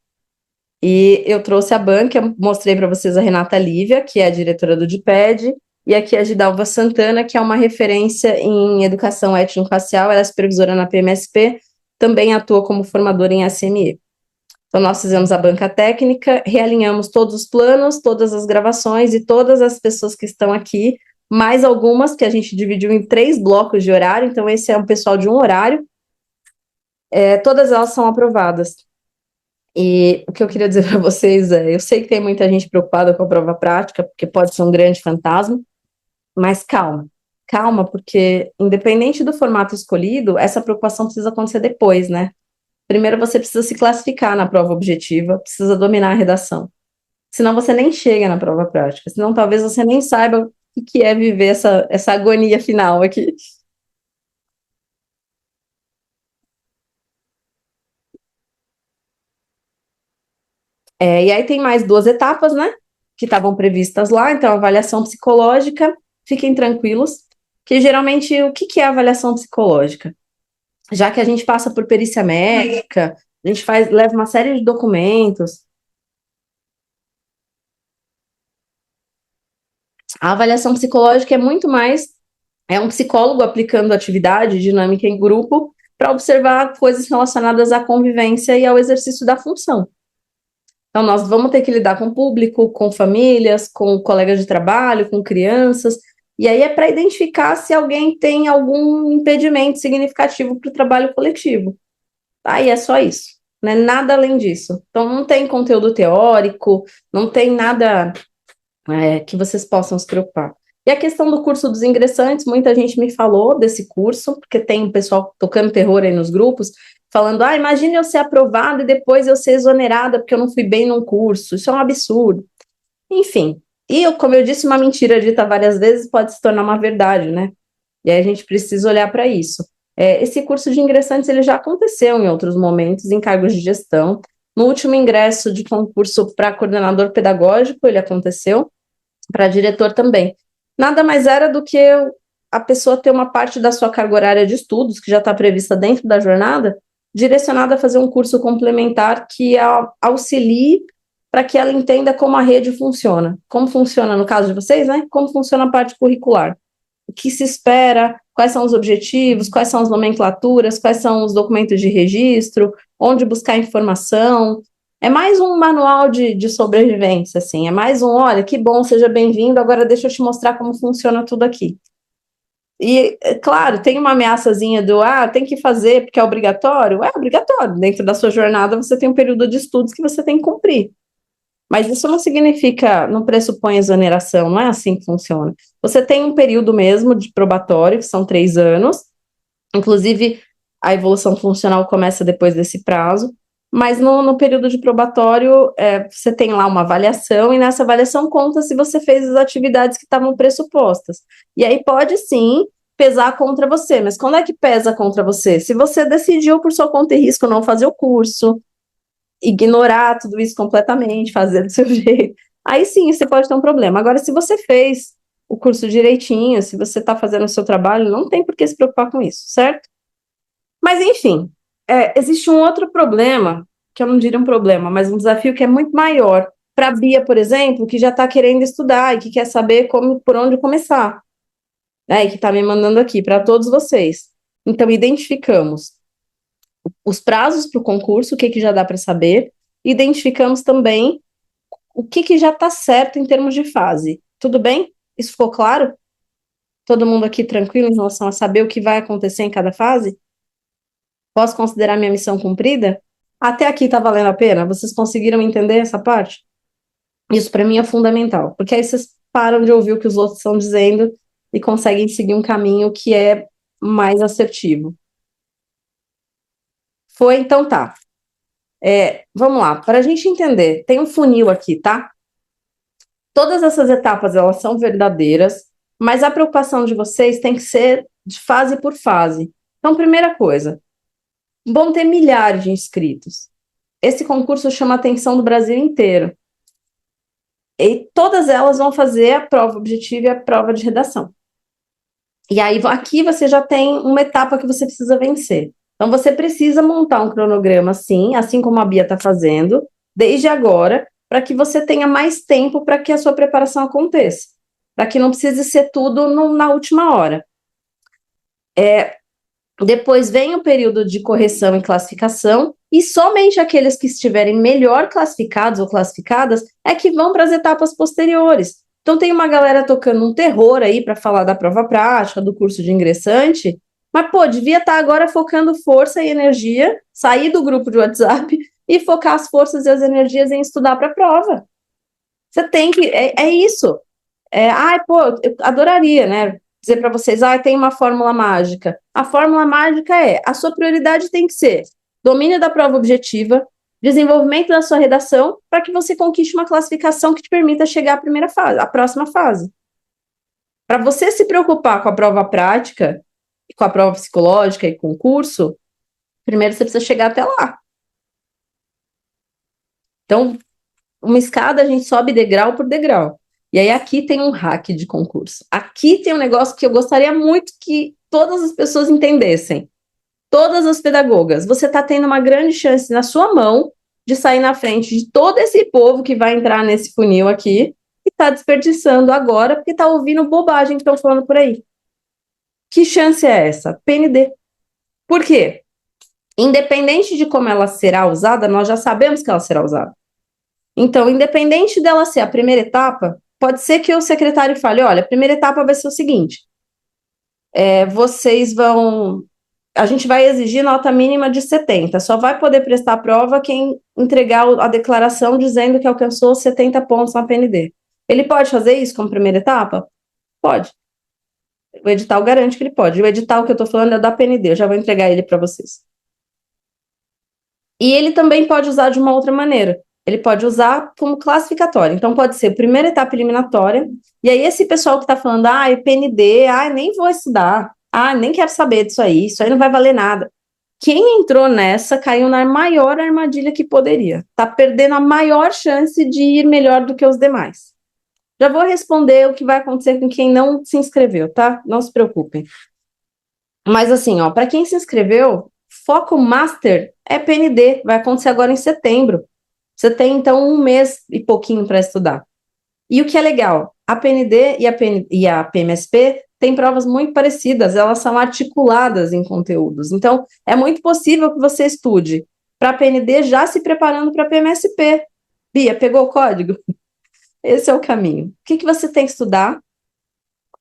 [SPEAKER 1] e eu trouxe a banca, mostrei para vocês a Renata Lívia, que é a diretora do DIPED, e aqui a Gidalva Santana, que é uma referência em educação étnico-racial, ela é supervisora na PMSP, também atua como formadora em SME. Então, nós fizemos a banca técnica, realinhamos todos os planos, todas as gravações e todas as pessoas que estão aqui, mais algumas que a gente dividiu em 3 blocos de horário, então esse é um pessoal de um horário, todas elas são aprovadas. E o que eu queria dizer para vocês eu sei que tem muita gente preocupada com a prova prática, porque pode ser um grande fantasma, mas calma, porque independente do formato escolhido, essa preocupação precisa acontecer depois, né? Primeiro você precisa se classificar na prova objetiva, precisa dominar a redação. Senão você nem chega na prova prática, senão talvez você nem saiba o que é viver essa agonia final aqui. E aí tem mais 2 etapas, né? Que estavam previstas lá, então avaliação psicológica, fiquem tranquilos, que geralmente o que é avaliação psicológica? Já que a gente passa por perícia médica, a gente leva uma série de documentos. A avaliação psicológica é muito mais, é um psicólogo aplicando atividade dinâmica em grupo para observar coisas relacionadas à convivência e ao exercício da função. Então, nós vamos ter que lidar com o público, com famílias, com colegas de trabalho, com crianças, e aí é para identificar se alguém tem algum impedimento significativo para o trabalho coletivo. Aí é só isso, não é nada além disso. Então, não tem conteúdo teórico, não tem nada que vocês possam se preocupar. E a questão do curso dos ingressantes, muita gente me falou desse curso, porque tem um pessoal tocando terror aí nos grupos, falando, imagine eu ser aprovada e depois eu ser exonerada porque eu não fui bem num curso, isso é um absurdo. Enfim, como eu disse, uma mentira dita várias vezes pode se tornar uma verdade, né? E aí a gente precisa olhar para isso. Esse curso de ingressantes, ele já aconteceu em outros momentos, em cargos de gestão. No último ingresso de concurso para coordenador pedagógico, ele aconteceu, para diretor também. Nada mais era do que a pessoa ter uma parte da sua carga horária de estudos, que já está prevista dentro da jornada, direcionada a fazer um curso complementar que auxilie para que ela entenda como a rede funciona. Como funciona, no caso de vocês, né? Como funciona a parte curricular. O que se espera, quais são os objetivos, quais são as nomenclaturas, quais são os documentos de registro, onde buscar informação. É mais um manual de sobrevivência, assim, é mais olha, que bom, seja bem-vindo, agora deixa eu te mostrar como funciona tudo aqui. E, claro, tem uma ameaçazinha tem que fazer porque é obrigatório. É obrigatório, dentro da sua jornada você tem um período de estudos que você tem que cumprir. Mas isso não significa, não pressupõe exoneração, não é assim que funciona. Você tem um período mesmo de probatório, que são 3 anos, inclusive a evolução funcional começa depois desse prazo, mas no período de probatório você tem lá uma avaliação, e nessa avaliação conta se você fez as atividades que estavam pressupostas. E aí pode sim pesar contra você, mas quando é que pesa contra você? Se você decidiu por sua conta e risco não fazer o curso, ignorar tudo isso completamente, fazer do seu jeito, aí sim você pode ter um problema. Agora, se você fez o curso direitinho, se você está fazendo o seu trabalho, não tem por que se preocupar com isso, certo? Mas, enfim, existe um outro problema, que eu não diria um problema, mas um desafio que é muito maior. Para a Bia, por exemplo, que já está querendo estudar e que quer saber por onde começar, né? E que está me mandando aqui para todos vocês. Então, identificamos os prazos para o concurso, o que já dá para saber, identificamos também o que já está certo em termos de fase. Tudo bem? Isso ficou claro? Todo mundo aqui tranquilo em relação a saber o que vai acontecer em cada fase? Posso considerar minha missão cumprida? Até aqui está valendo a pena? Vocês conseguiram entender essa parte? Isso para mim é fundamental, porque aí vocês param de ouvir o que os outros estão dizendo e conseguem seguir um caminho que é mais assertivo. Foi? Então tá. Vamos lá, para a gente entender, tem um funil aqui, tá? Todas essas etapas, elas são verdadeiras, mas a preocupação de vocês tem que ser de fase por fase. Então, primeira coisa, vão ter milhares de inscritos. Esse concurso chama a atenção do Brasil inteiro. E todas elas vão fazer a prova objetiva e a prova de redação. E aí, aqui você já tem uma etapa que você precisa vencer. Então, você precisa montar um cronograma, sim, assim como a Bia está fazendo, desde agora, para que você tenha mais tempo para que a sua preparação aconteça. Para que não precise ser tudo na última hora. Depois vem o período de correção e classificação, e somente aqueles que estiverem melhor classificados ou classificadas é que vão para as etapas posteriores. Então tem uma galera tocando um terror aí para falar da prova prática, do curso de ingressante, mas pô, devia estar agora focando força e energia, sair do grupo de WhatsApp e focar as forças e as energias em estudar para a prova. Você tem que, é isso. Pô, eu adoraria, né? Dizer para vocês, tem uma fórmula mágica. A fórmula mágica a sua prioridade tem que ser domínio da prova objetiva, desenvolvimento da sua redação, para que você conquiste uma classificação que te permita chegar à primeira fase, à próxima fase. Para você se preocupar com a prova prática, com a prova psicológica e concurso, primeiro você precisa chegar até lá. Então, uma escada a gente sobe degrau por degrau. E aí aqui tem um hack de concurso. Aqui tem um negócio que eu gostaria muito que todas as pessoas entendessem. Todas as pedagogas. Você está tendo uma grande chance na sua mão de sair na frente de todo esse povo que vai entrar nesse funil aqui e está desperdiçando agora porque está ouvindo bobagem que estão falando por aí. Que chance é essa? PND. Por quê? Independente de como ela será usada, nós já sabemos que ela será usada. Então, independente dela ser a primeira etapa, pode ser que o secretário fale, olha, a primeira etapa vai ser o seguinte, vocês vão... A gente vai exigir nota mínima de 70, só vai poder prestar a prova quem entregar a declaração dizendo que alcançou 70 pontos na PND. Ele pode fazer isso como primeira etapa? Pode. O edital garante que ele pode. O edital que eu estou falando é da PND, eu já vou entregar ele para vocês. E ele também pode usar de uma outra maneira. Ele pode usar como classificatório. Então, pode ser primeira etapa eliminatória, e aí esse pessoal que está falando, PND, nem vou estudar, nem quero saber disso aí não vai valer nada. Quem entrou nessa caiu na maior armadilha que poderia. Está perdendo a maior chance de ir melhor do que os demais. Já vou responder o que vai acontecer com quem não se inscreveu, tá? Não se preocupem. Mas assim, para quem se inscreveu, foco master é PND, vai acontecer agora em setembro. Você tem, então, 1 mês e pouquinho para estudar. E o que é legal, a PND e a PMSP têm provas muito parecidas, elas são articuladas em conteúdos. Então, é muito possível que você estude para a PND já se preparando para a PMSP. Bia, pegou o código? Esse é o caminho. O que você tem que estudar,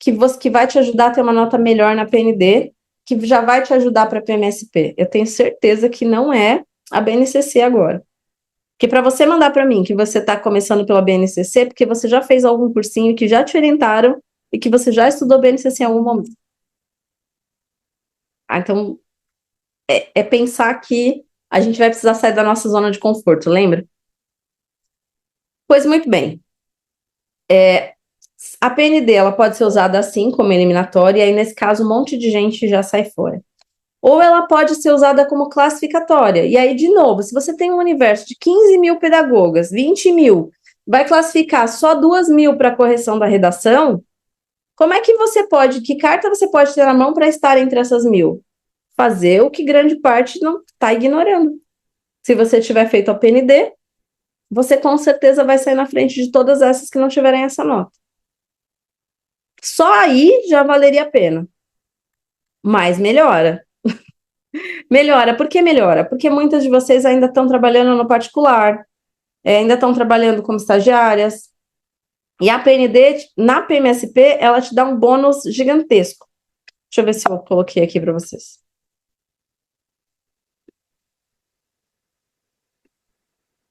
[SPEAKER 1] que vai te ajudar a ter uma nota melhor na PND, que já vai te ajudar para a PMSP. Eu tenho certeza que não é a BNCC agora. Porque para você mandar para mim que você está começando pela BNCC, porque você já fez algum cursinho que já te orientaram e que você já estudou BNCC em algum momento. Então, pensar que a gente vai precisar sair da nossa zona de conforto, lembra? Pois muito bem. A PND ela pode ser usada assim, como eliminatória, e aí nesse caso um monte de gente já sai fora. Ou ela pode ser usada como classificatória. E aí, de novo, se você tem um universo de 15 mil pedagogas, 20 mil, vai classificar só 2 mil para correção da redação, como é que você pode, que carta você pode ter na mão para estar entre essas 1.000? Fazer o que grande parte não está ignorando. Se você tiver feito a PND, você com certeza vai sair na frente de todas essas que não tiverem essa nota. Só aí já valeria a pena. Mas melhora. Melhora. Por que melhora? Porque muitas de vocês ainda estão trabalhando no particular, ainda estão trabalhando como estagiárias. E a PND, na PMSP, ela te dá um bônus gigantesco. Deixa eu ver se eu coloquei aqui para vocês.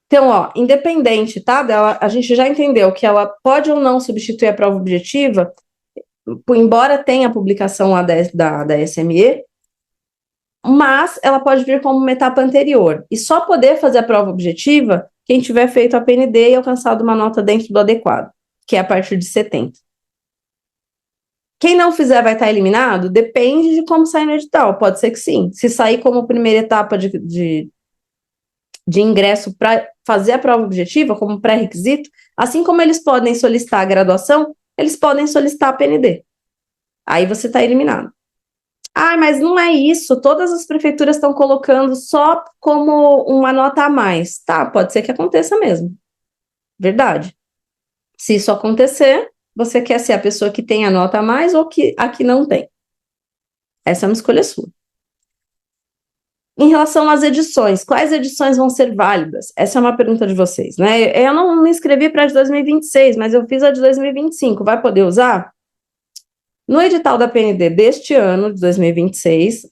[SPEAKER 1] Então, independente, tá? A gente já entendeu que ela pode ou não substituir a prova objetiva, embora tenha a publicação lá da SME, mas ela pode vir como uma etapa anterior. E só poder fazer a prova objetiva quem tiver feito a PND e alcançado uma nota dentro do adequado, que é a partir de 70. Quem não fizer vai estar eliminado? Depende de como sair no edital. Pode ser que sim. Se sair como primeira etapa de ingresso para fazer a prova objetiva, como pré-requisito, assim como eles podem solicitar a graduação, eles podem solicitar a PND. Aí você está eliminado. Ah, mas não é isso. Todas as prefeituras estão colocando só como uma nota a mais. Tá, pode ser que aconteça mesmo. Verdade. Se isso acontecer, você quer ser a pessoa que tem a nota a mais ou a que não tem? Essa é uma escolha sua. Em relação às edições, quais edições vão ser válidas? Essa é uma pergunta de vocês, né? Eu não me inscrevi para a de 2026, mas eu fiz a de 2025. Vai poder usar? No edital da PND deste ano, de 2026,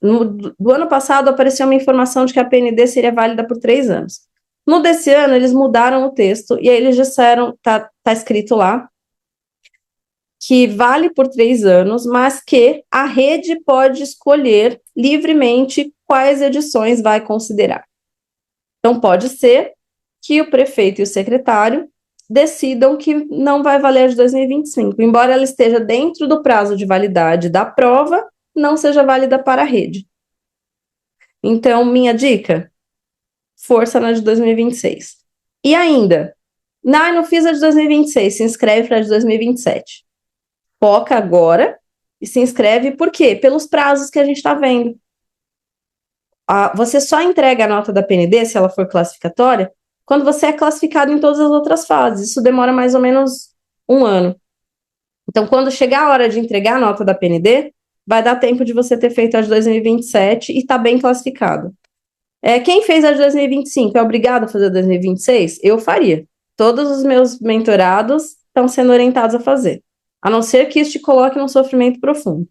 [SPEAKER 1] do ano passado apareceu uma informação de que a PND seria válida por 3 anos. No desse ano, eles mudaram o texto e aí eles disseram, tá escrito lá, que vale por 3 anos, mas que a rede pode escolher livremente quais edições vai considerar. Então, pode ser que o prefeito e o secretário decidam que não vai valer a de 2025, embora ela esteja dentro do prazo de validade da prova, não seja válida para a rede. Então, minha dica, força na de 2026. E ainda, não fiz a de 2026, se inscreve para a de 2027. Foca agora e se inscreve, por quê? Pelos prazos que a gente está vendo. Você só entrega a nota da PND, se ela for classificatória, quando você é classificado em todas as outras fases. Isso demora mais ou menos 1 ano. Então, quando chegar a hora de entregar a nota da PND, vai dar tempo de você ter feito a de 2027 e estar bem classificado. Quem fez a de 2025 é obrigado a fazer a de 2026? Eu faria. Todos os meus mentorados estão sendo orientados a fazer. A não ser que isso te coloque num sofrimento profundo.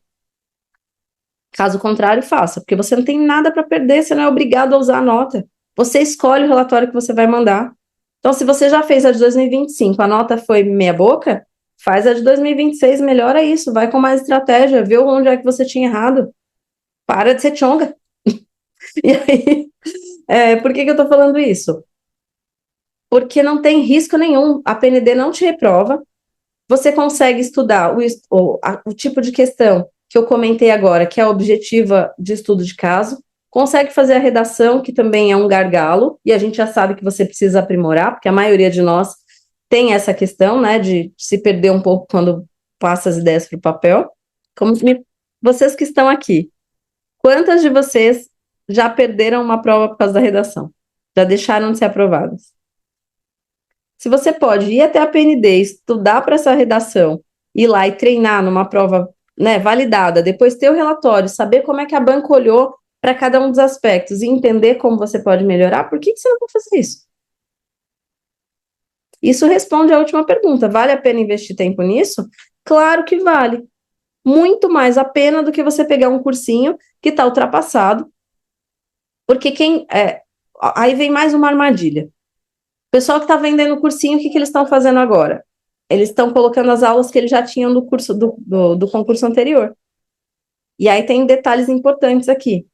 [SPEAKER 1] Caso contrário, faça, porque você não tem nada para perder, você não é obrigado a usar a nota. Você escolhe o relatório que você vai mandar. Então, se você já fez a de 2025, a nota foi meia boca, faz a de 2026, melhora isso, vai com mais estratégia, vê onde é que você tinha errado. Para de ser tchonga. E aí, por que eu tô falando isso? Porque não tem risco nenhum, a PND não te reprova, você consegue estudar o tipo de questão que eu comentei agora, que é a objetiva de estudo de caso, consegue fazer a redação, que também é um gargalo, e a gente já sabe que você precisa aprimorar, porque a maioria de nós tem essa questão, né, de se perder um pouco quando passa as ideias para o papel. Vocês que estão aqui, quantas de vocês já perderam uma prova por causa da redação? Já deixaram de ser aprovadas? Se você pode ir até a PND, estudar para essa redação, ir lá e treinar numa prova, né, validada, depois ter o relatório, saber como é que a banca olhou para cada um dos aspectos e entender como você pode melhorar, por que você não vai fazer isso? Isso responde à última pergunta. Vale a pena investir tempo nisso? Claro que vale. Muito mais a pena do que você pegar um cursinho que está ultrapassado, porque aí vem mais uma armadilha. O pessoal que está vendendo o cursinho, o que eles estão fazendo agora? Eles estão colocando as aulas que eles já tinham do curso do concurso anterior. E aí tem detalhes importantes aqui.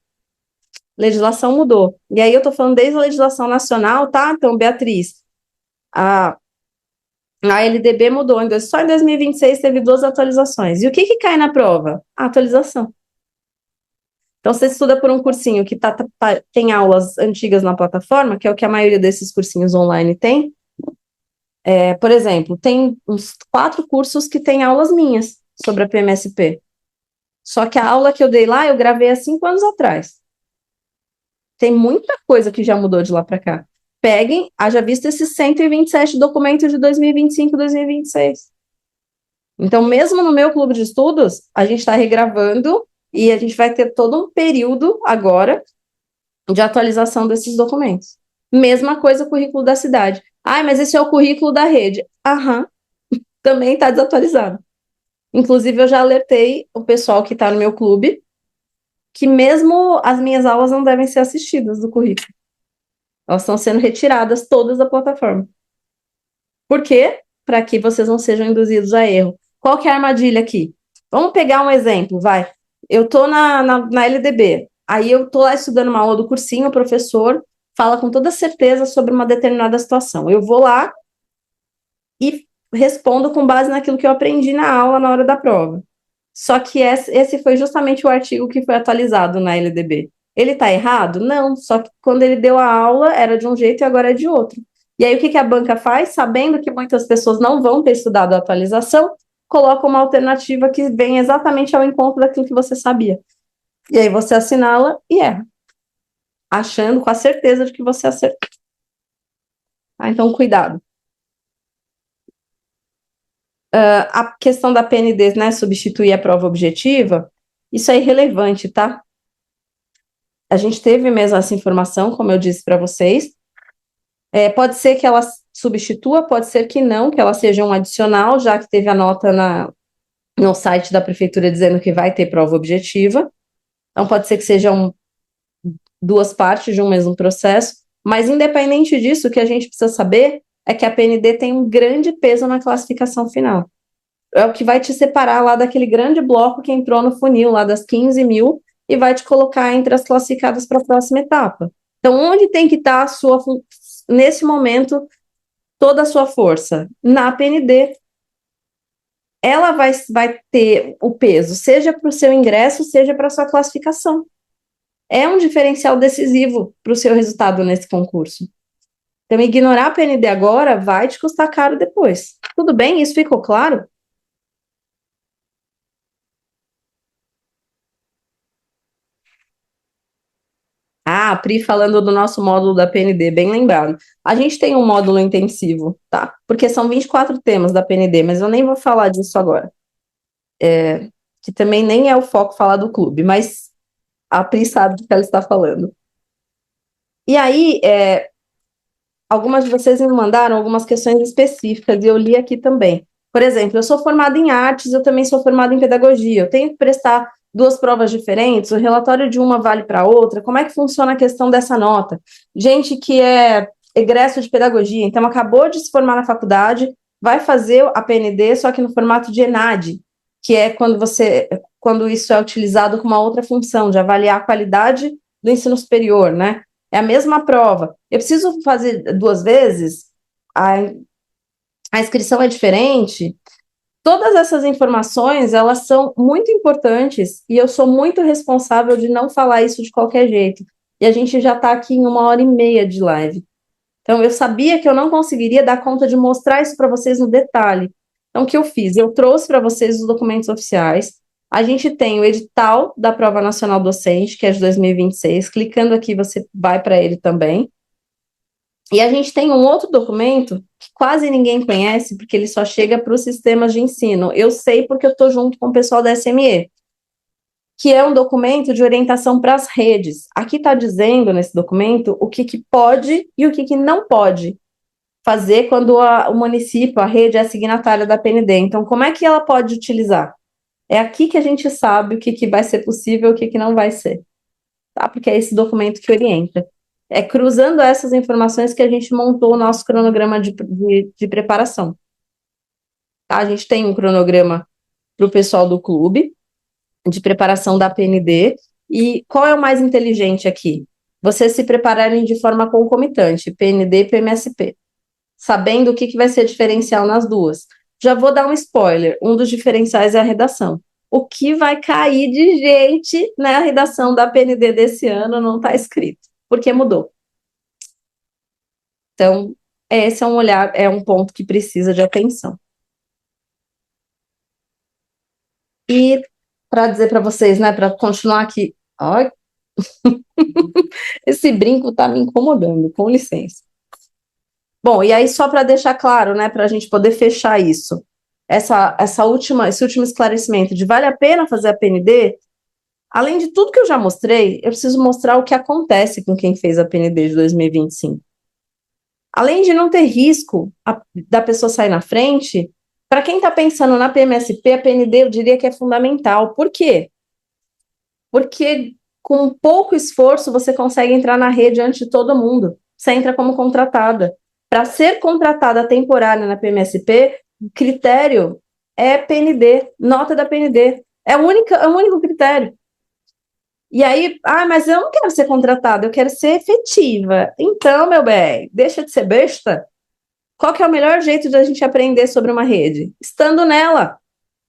[SPEAKER 1] Legislação mudou. E aí eu estou falando desde a legislação nacional, tá? Então, Beatriz, a LDB mudou. Só em 2026 teve 2 atualizações. E o que cai na prova? A atualização. Então, você estuda por um cursinho que tem aulas antigas na plataforma, que é o que a maioria desses cursinhos online tem. Por exemplo, tem uns 4 cursos que têm aulas minhas sobre a PMSP. Só que a aula que eu dei lá, eu gravei há 5 anos atrás. Tem muita coisa que já mudou de lá para cá. Peguem, haja visto esses 127 documentos de 2025 e 2026. Então, mesmo no meu clube de estudos, a gente está regravando e a gente vai ter todo um período agora de atualização desses documentos. Mesma coisa o currículo da cidade. Mas esse é o currículo da rede. Aham, também está desatualizado. Inclusive, eu já alertei o pessoal que está no meu clube que mesmo as minhas aulas não devem ser assistidas do currículo. Elas estão sendo retiradas todas da plataforma. Por quê? Para que vocês não sejam induzidos a erro. Qual que é a armadilha aqui? Vamos pegar um exemplo, vai. Eu estou na LDB, aí eu estou lá estudando uma aula do cursinho, o professor fala com toda certeza sobre uma determinada situação. Eu vou lá e respondo com base naquilo que eu aprendi na aula na hora da prova. Só que esse foi justamente o artigo que foi atualizado na LDB. Ele está errado? Não, só que quando ele deu a aula era de um jeito e agora é de outro. E aí o que a banca faz? Sabendo que muitas pessoas não vão ter estudado a atualização, coloca uma alternativa que vem exatamente ao encontro daquilo que você sabia. E aí você assinala e erra, achando com a certeza de que você acertou. Então, cuidado. A questão da PND, né, substituir a prova objetiva, isso é irrelevante, tá? A gente teve mesmo essa informação, como eu disse para vocês. Pode ser que ela substitua, pode ser que não, que ela seja um adicional, já que teve a nota no site da prefeitura dizendo que vai ter prova objetiva. Então, pode ser que sejam duas partes de um mesmo processo, mas independente disso, o que a gente precisa saber é que a PND tem um grande peso na classificação final. É o que vai te separar lá daquele grande bloco que entrou no funil, lá das 15 mil, e vai te colocar entre as classificadas para a próxima etapa. Então, onde tem que estar a sua, nesse momento, toda a sua força? Na PND. Ela vai ter o peso, seja para o seu ingresso, seja para a sua classificação. É um diferencial decisivo para o seu resultado nesse concurso. Então, ignorar a PND agora vai te custar caro depois. Tudo bem? Isso ficou claro? Ah, a Pri falando do nosso módulo da PND, bem lembrado. A gente tem um módulo intensivo, tá? Porque são 24 temas da PND, mas eu nem vou falar disso agora. Que também nem é o foco falar do clube, mas a Pri sabe do que ela está falando. E aí, algumas de vocês me mandaram algumas questões específicas e eu li aqui também. Por exemplo, eu sou formada em artes, eu também sou formada em pedagogia. Eu tenho que prestar duas provas diferentes, o relatório de uma vale para a outra. Como é que funciona a questão dessa nota? Gente que é egresso de pedagogia, então acabou de se formar na faculdade, vai fazer a PND, só que no formato de ENAD, que é quando isso é utilizado com uma outra função, de avaliar a qualidade do ensino superior, né? É a mesma prova. Eu preciso fazer duas vezes? A inscrição é diferente? Todas essas informações, elas são muito importantes e eu sou muito responsável de não falar isso de qualquer jeito. E a gente já está aqui em 1h30 de live. Então, eu sabia que eu não conseguiria dar conta de mostrar isso para vocês no detalhe. Então, o que eu fiz? Eu trouxe para vocês os documentos oficiais. A gente tem o edital da Prova Nacional Docente, que é de 2026. Clicando aqui, você vai para ele também. E a gente tem um outro documento que quase ninguém conhece, porque ele só chega para os sistemas de ensino. Eu sei porque eu estou junto com o pessoal da SME, que é um documento de orientação para as redes. Aqui está dizendo nesse documento o que pode e o que não pode fazer quando o município, a rede, é signatária da PND. Então, como é que ela pode utilizar? É aqui que a gente sabe o que vai ser possível e o que não vai ser, tá? Porque é esse documento que orienta. É cruzando essas informações que a gente montou o nosso cronograma de preparação. Tá? A gente tem um cronograma para o pessoal do clube, de preparação da PND, e qual é o mais inteligente aqui? Vocês se prepararem de forma concomitante, PND e PMSP, sabendo o que vai ser diferencial nas duas. Já vou dar um spoiler, um dos diferenciais é a redação. O que vai cair de gente na redação da PND desse ano não está escrito, porque mudou. Então, esse é um olhar, é um ponto que precisa de atenção. E para dizer para vocês, né, para continuar aqui, ó, esse brinco está me incomodando, com licença. Bom, e aí só para deixar claro, né, para a gente poder fechar isso, esse último esclarecimento de vale a pena fazer a PND, além de tudo que eu já mostrei, eu preciso mostrar o que acontece com quem fez a PND de 2025. Além de não ter risco da pessoa sair na frente, para quem está pensando na PMSP, a PND eu diria que é fundamental. Por quê? Porque com pouco esforço você consegue entrar na rede antes de todo mundo. Você entra como contratada. Para ser contratada temporária na PMSP, o critério é PND, nota da PND. É o único critério. E aí, mas eu não quero ser contratada, eu quero ser efetiva. Então, meu bem, deixa de ser besta. Qual que é o melhor jeito de a gente aprender sobre uma rede? Estando nela.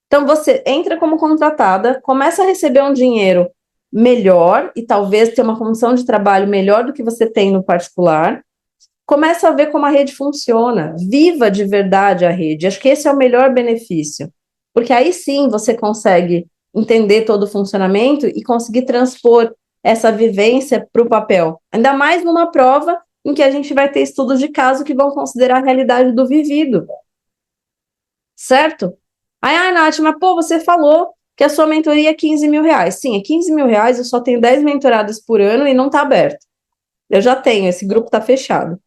[SPEAKER 1] Então, você entra como contratada, começa a receber um dinheiro melhor e talvez ter uma condição de trabalho melhor do que você tem no particular. Começa a ver como a rede funciona, viva de verdade a rede. Acho que esse é o melhor benefício, porque aí sim você consegue entender todo o funcionamento e conseguir transpor essa vivência para o papel. Ainda mais numa prova em que a gente vai ter estudos de caso que vão considerar a realidade do vivido, certo? Aí, Nath, mas pô, você falou que a sua mentoria é 15 mil reais. Sim, é 15 mil reais, eu só tenho 10 mentoradas por ano e não está aberto. Eu já tenho, esse grupo está fechado.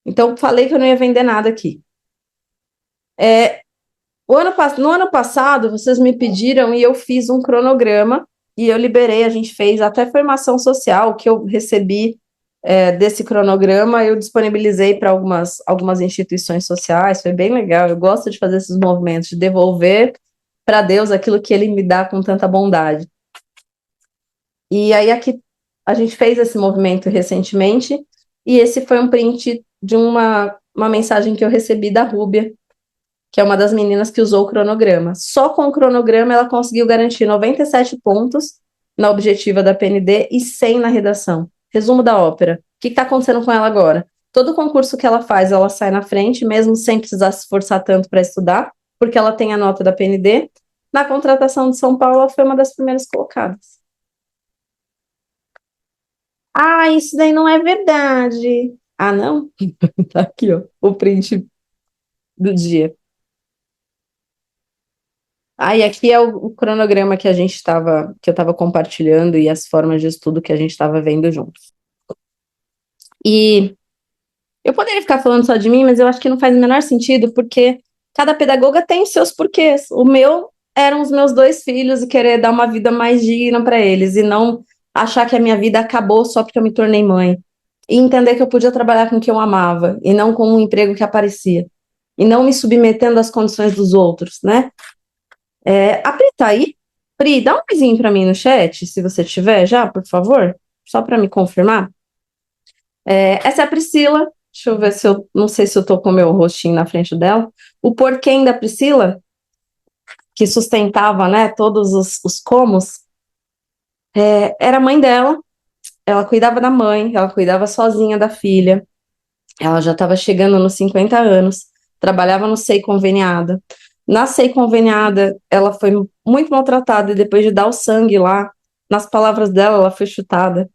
[SPEAKER 1] Então, falei que eu não ia vender nada aqui. No ano passado, vocês me pediram e eu fiz um cronograma e eu liberei, a gente fez até formação social, que eu recebi desse cronograma, eu disponibilizei para algumas instituições sociais, foi bem legal. Eu gosto de fazer esses movimentos, de devolver para Deus aquilo que Ele me dá com tanta bondade. E aí aqui a gente fez esse movimento recentemente, e esse foi um print de uma mensagem que eu recebi da Rúbia, que é uma das meninas que usou o cronograma. Só com o cronograma ela conseguiu garantir 97 pontos na objetiva da PND e 100 na redação. Resumo da ópera. O que está acontecendo com ela agora? Todo concurso que ela faz, ela sai na frente, mesmo sem precisar se esforçar tanto para estudar, porque ela tem a nota da PND. Na contratação de São Paulo, ela foi uma das primeiras colocadas. Ah, isso daí não é verdade. Ah, não? Tá aqui, ó, o print do dia. Ah, e aqui é o cronograma que que eu estava compartilhando e as formas de estudo que a gente estava vendo juntos. E eu poderia ficar falando só de mim, mas eu acho que não faz o menor sentido, porque cada pedagoga tem os seus porquês. O meu eram os meus dois filhos e querer dar uma vida mais digna para eles, e não achar que a minha vida acabou só porque eu me tornei mãe. E entender que eu podia trabalhar com o que eu amava, e não com um emprego que aparecia. E não me submetendo às condições dos outros, né? A Pri tá aí? Pri, dá um vizinho para mim no chat, se você tiver já, por favor, só para me confirmar. Essa é a Priscila. Deixa eu ver se eu. Não sei se eu tô com o meu rostinho na frente dela. O porquém da Priscila, que sustentava, né, todos os comos, era a mãe dela. Ela cuidava da mãe, ela cuidava sozinha da filha. Ela já estava chegando nos 50 anos, trabalhava no SEI conveniada. Na SEI conveniada, ela foi muito maltratada e depois de dar o sangue lá, nas palavras dela, ela foi chutada.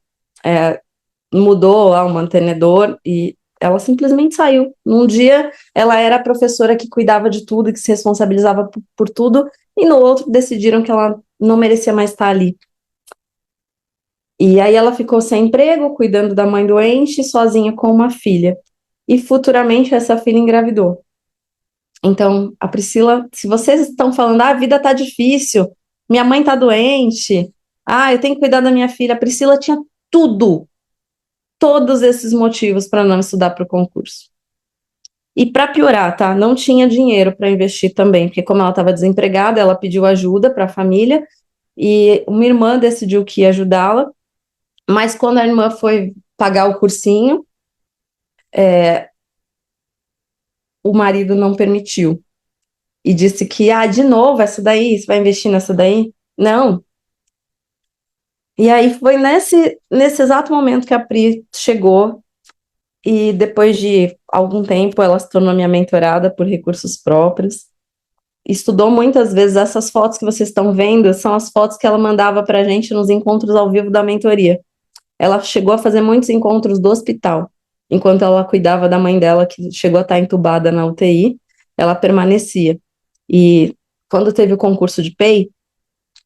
[SPEAKER 1] Mudou lá o mantenedor e ela simplesmente saiu. Num dia, ela era a professora que cuidava de tudo, que se responsabilizava por tudo, e no outro decidiram que ela não merecia mais estar ali. E aí ela ficou sem emprego, cuidando da mãe doente, sozinha com uma filha. E futuramente essa filha engravidou. Então, a Priscila, se vocês estão falando, a vida tá difícil, minha mãe tá doente, eu tenho que cuidar da minha filha, a Priscila tinha tudo, todos esses motivos para não estudar para o concurso. E para piorar, tá? Não tinha dinheiro para investir também, porque como ela estava desempregada, ela pediu ajuda para a família e uma irmã decidiu que ia ajudá-la, mas quando a irmã foi pagar o cursinho, o marido não permitiu. E disse que, de novo, essa daí, você vai investir nessa daí? Não. E aí foi nesse exato momento que a Pri chegou, e depois de algum tempo ela se tornou minha mentorada por recursos próprios. Estudou muitas vezes. Essas fotos que vocês estão vendo são as fotos que ela mandava pra gente nos encontros ao vivo da mentoria. Ela chegou a fazer muitos encontros do hospital, enquanto ela cuidava da mãe dela, que chegou a estar entubada na UTI, ela permanecia. E quando teve o concurso de PEI,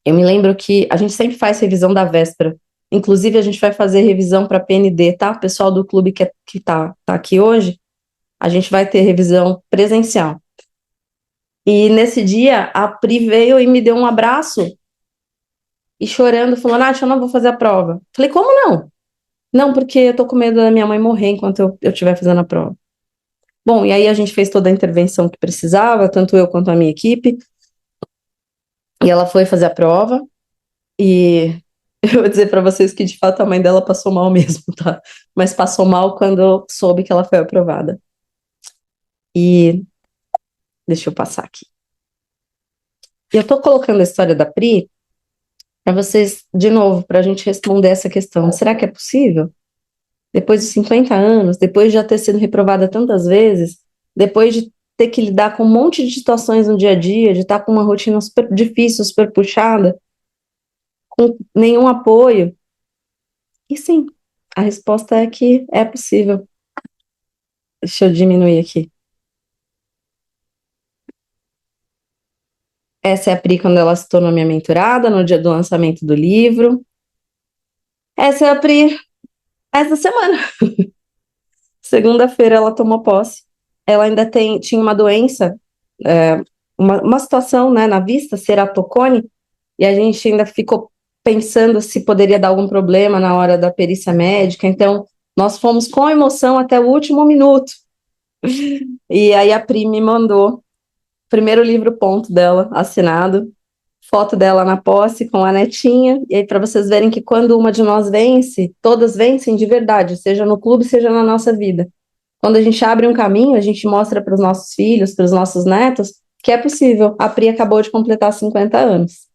[SPEAKER 1] eu me lembro que a gente sempre faz revisão da véspera. Inclusive, a gente vai fazer revisão para PND, tá? O pessoal do clube que tá aqui hoje, a gente vai ter revisão presencial. E nesse dia, a Pri veio e me deu um abraço e chorando, falou, Nath, eu não vou fazer a prova. Falei, como não? Não, porque eu tô com medo da minha mãe morrer enquanto eu estiver fazendo a prova. Bom, e aí a gente fez toda a intervenção que precisava, tanto eu quanto a minha equipe, e ela foi fazer a prova, e eu vou dizer para vocês que de fato a mãe dela passou mal mesmo, tá? Mas passou mal quando soube que ela foi aprovada. E deixa eu passar aqui. eu tô colocando a história da Pri para vocês, de novo, para a gente responder essa questão. Será que é possível? Depois de 50 anos, depois de já ter sido reprovada tantas vezes, depois de ter que lidar com um monte de situações no dia a dia, de estar com uma rotina super difícil, super puxada, com nenhum apoio. E sim, a resposta é que é possível. Deixa eu diminuir aqui. Essa é a Pri quando ela se tornou minha mentorada, no dia do lançamento do livro. Essa é a Pri essa semana. Segunda-feira ela tomou posse. Ela ainda tinha uma doença, é, uma situação, né, na vista, ceratocone, e a gente ainda ficou pensando se poderia dar algum problema na hora da perícia médica, então nós fomos com emoção até o último minuto. E aí a Pri me mandou o primeiro livro ponto dela, assinado, foto dela na posse com a netinha, e aí para vocês verem que quando uma de nós vence, todas vencem de verdade, seja no clube, seja na nossa vida. Quando a gente abre um caminho, a gente mostra para os nossos filhos, para os nossos netos, que é possível. A Pri acabou de completar 50 anos.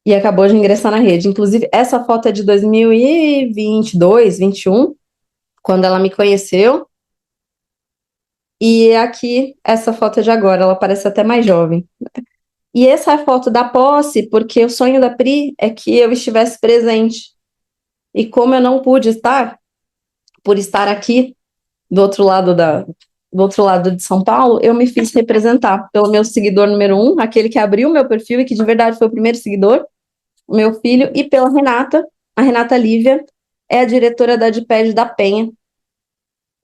[SPEAKER 1] E acabou de ingressar na rede. Inclusive, essa foto é de 2022, 21, quando ela me conheceu. E aqui, essa foto é de agora, ela parece até mais jovem. E essa é a foto da posse, porque o sonho da Pri é que eu estivesse presente. E como eu não pude estar, por estar aqui, do outro lado de São Paulo, eu me fiz representar pelo meu seguidor número 1, aquele que abriu o meu perfil e que de verdade foi o primeiro seguidor, o meu filho, e pela Renata, a Renata Lívia, é a diretora da Adped da Penha,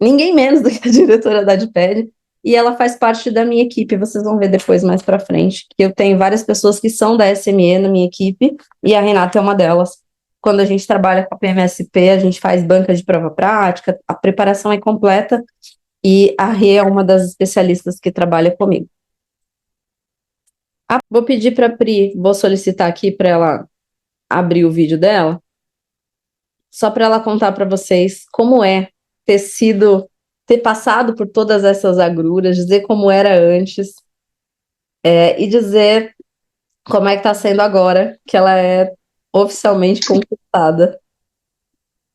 [SPEAKER 1] ninguém menos do que a diretora da Adped, e ela faz parte da minha equipe, vocês vão ver depois mais pra frente, que eu tenho várias pessoas que são da SME na minha equipe, e a Renata é uma delas. Quando a gente trabalha com a PMSP, a gente faz banca de prova prática, a preparação é completa, e a Rê é uma das especialistas que trabalha comigo. Vou pedir para a Pri, vou solicitar aqui para ela abrir o vídeo dela, só para ela contar para vocês como é ter passado por todas essas agruras, dizer como era antes, e dizer como é que está sendo agora, que ela é oficialmente conquistada.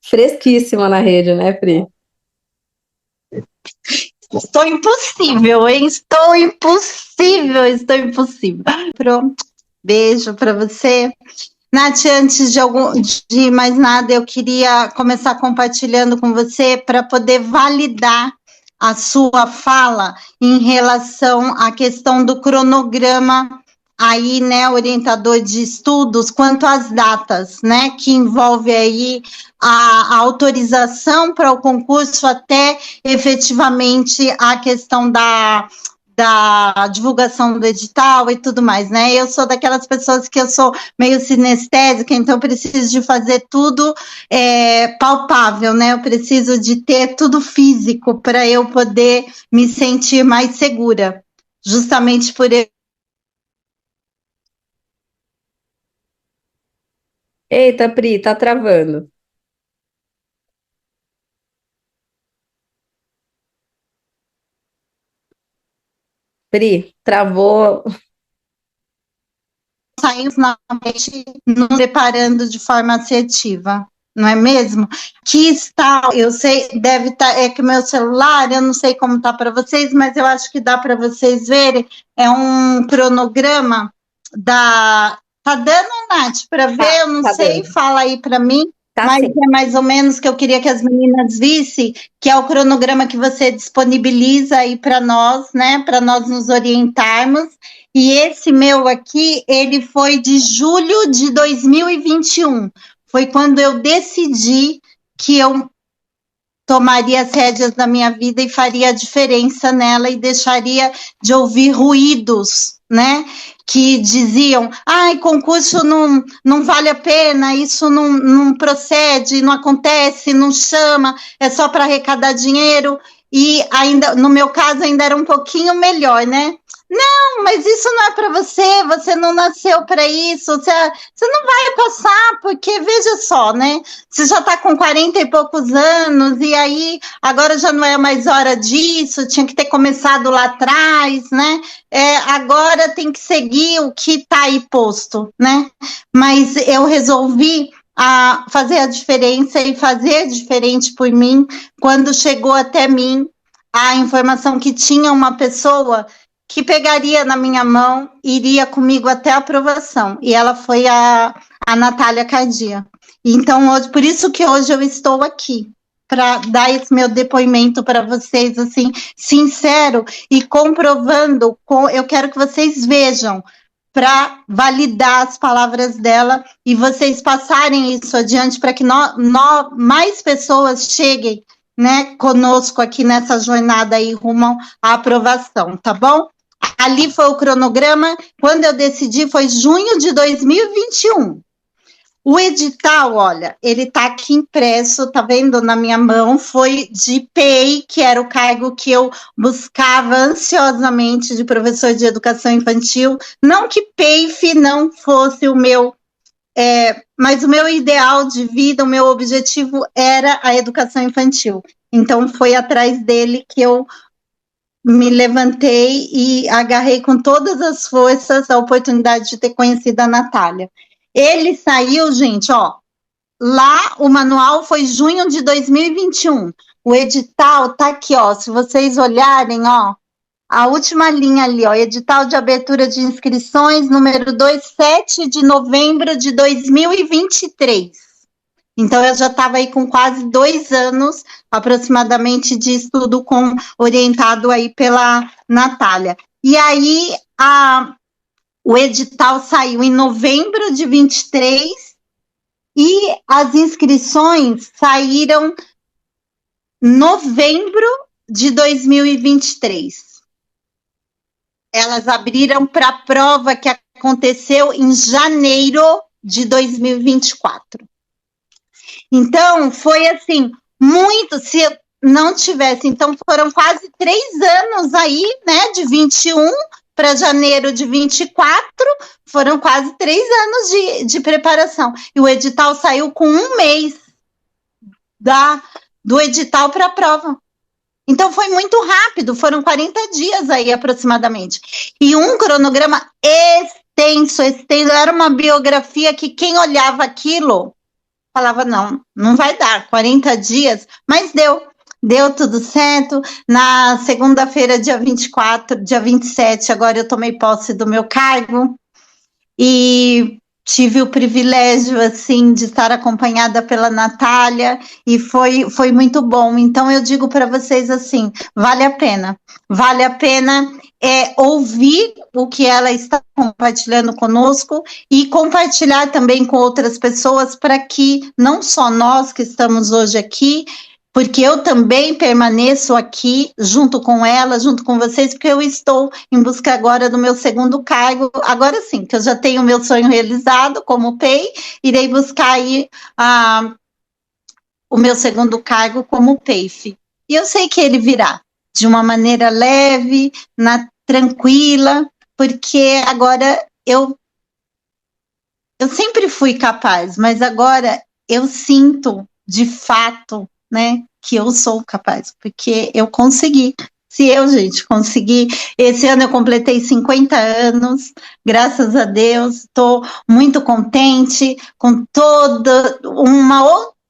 [SPEAKER 1] Fresquíssima na rede, né, Pri?
[SPEAKER 2] Estou impossível, hein? Estou impossível. Pronto. Beijo para você. Nath, antes de mais nada, eu queria começar compartilhando com você para poder validar a sua fala em relação à questão do cronograma aí, né, orientador de estudos, quanto às datas, né, que envolve aí a autorização para o concurso até efetivamente a questão da divulgação do edital e tudo mais, né? Eu sou daquelas pessoas que eu sou meio sinestésica, então eu preciso de fazer tudo palpável, né? Eu preciso de ter tudo físico para eu poder me sentir mais segura, justamente por
[SPEAKER 1] Eita, Pri, tá travando. Pri, travou.
[SPEAKER 2] saímos na mente nos preparando de forma assertiva, não é mesmo? Que está, eu sei, deve estar, é que o meu celular, eu não sei como está para vocês, mas eu acho que dá para vocês verem, é um cronograma da... Tá dando, Nath, para ver? Eu não sei,
[SPEAKER 1] dando.
[SPEAKER 2] fala aí para mim.
[SPEAKER 1] Tá
[SPEAKER 2] Mas
[SPEAKER 1] sim.
[SPEAKER 2] é mais ou menos que eu queria que as meninas vissem, que é o cronograma que você disponibiliza aí para nós, né? Para nós nos orientarmos. E esse meu aqui, ele foi de julho de 2021. Foi quando eu decidi que eu tomaria as rédeas da minha vida e faria a diferença nela e deixaria de ouvir ruídos, né? Que diziam, ai, concurso não vale a pena, isso não procede, não acontece, não chama, é só para arrecadar dinheiro. E ainda, no meu caso, ainda era um pouquinho melhor, né? mas isso não é para você, você não nasceu para isso, você não vai passar, porque veja só, né? Você já está com 40 e poucos anos, e aí agora já não é mais hora disso, tinha que ter começado lá atrás, né? Agora tem que seguir o que está aí posto, né? Mas eu resolvi fazer a diferença e fazer diferente por mim quando chegou até mim a informação que tinha uma pessoa que pegaria na minha mão, iria comigo até a aprovação. E ela foi a Natália Cardia. Então, hoje, por isso que hoje eu estou aqui, para dar esse meu depoimento para vocês, assim, sincero e comprovando, eu quero que vocês vejam, para validar as palavras dela e vocês passarem isso adiante para que mais pessoas cheguem, né, conosco aqui nessa jornada aí rumo à aprovação, tá bom? Ali foi o cronograma, quando eu decidi foi junho de 2021. O edital, olha, ele tá aqui impresso, tá vendo na minha mão, foi de PEI, que era o cargo que eu buscava ansiosamente de professor de educação infantil, não que PEIF não fosse o meu, mas o meu ideal de vida, o meu objetivo era a educação infantil, então foi atrás dele que eu me levantei e agarrei com todas as forças a oportunidade de ter conhecido a Natália. Ele saiu, gente, ó, lá o manual foi junho de 2021. O edital tá aqui, ó, se vocês olharem, ó, a última linha ali, ó, edital de abertura de inscrições, número 27 de novembro de 2023. Então, eu já estava aí com quase 2 anos, aproximadamente, de estudo orientado aí pela Natália. E aí, o edital saiu em novembro de 23 e as inscrições saíram em novembro de 2023. Elas abriram para a prova que aconteceu em janeiro de 2024. Então, foi assim, muito, se não tivesse, então foram quase 3 anos aí, né, de 21 para janeiro de 24, foram quase 3 anos de preparação. E o edital saiu com 1 mês do edital para a prova. Então, foi muito rápido, foram 40 dias aí aproximadamente. E um cronograma extenso, era uma biografia que quem olhava aquilo falava, não vai dar, 40 dias, mas deu tudo certo. Na segunda-feira, dia 24, dia 27, agora eu tomei posse do meu cargo e tive o privilégio, assim, de estar acompanhada pela Natália e foi muito bom. Então, eu digo para vocês assim, vale a pena ouvir o que ela está compartilhando conosco e compartilhar também com outras pessoas para que não só nós que estamos hoje aqui, porque eu também permaneço aqui junto com ela, junto com vocês, porque eu estou em busca agora do meu segundo cargo, agora sim, que eu já tenho o meu sonho realizado como PEI, irei buscar aí o meu segundo cargo como PEIF. E eu sei que ele virá de uma maneira leve, tranquila, porque agora eu sempre fui capaz, mas agora eu sinto de fato, né, que eu sou capaz, porque eu consegui. Se eu, gente, consegui, esse ano eu completei 50 anos, graças a Deus, estou muito contente com toda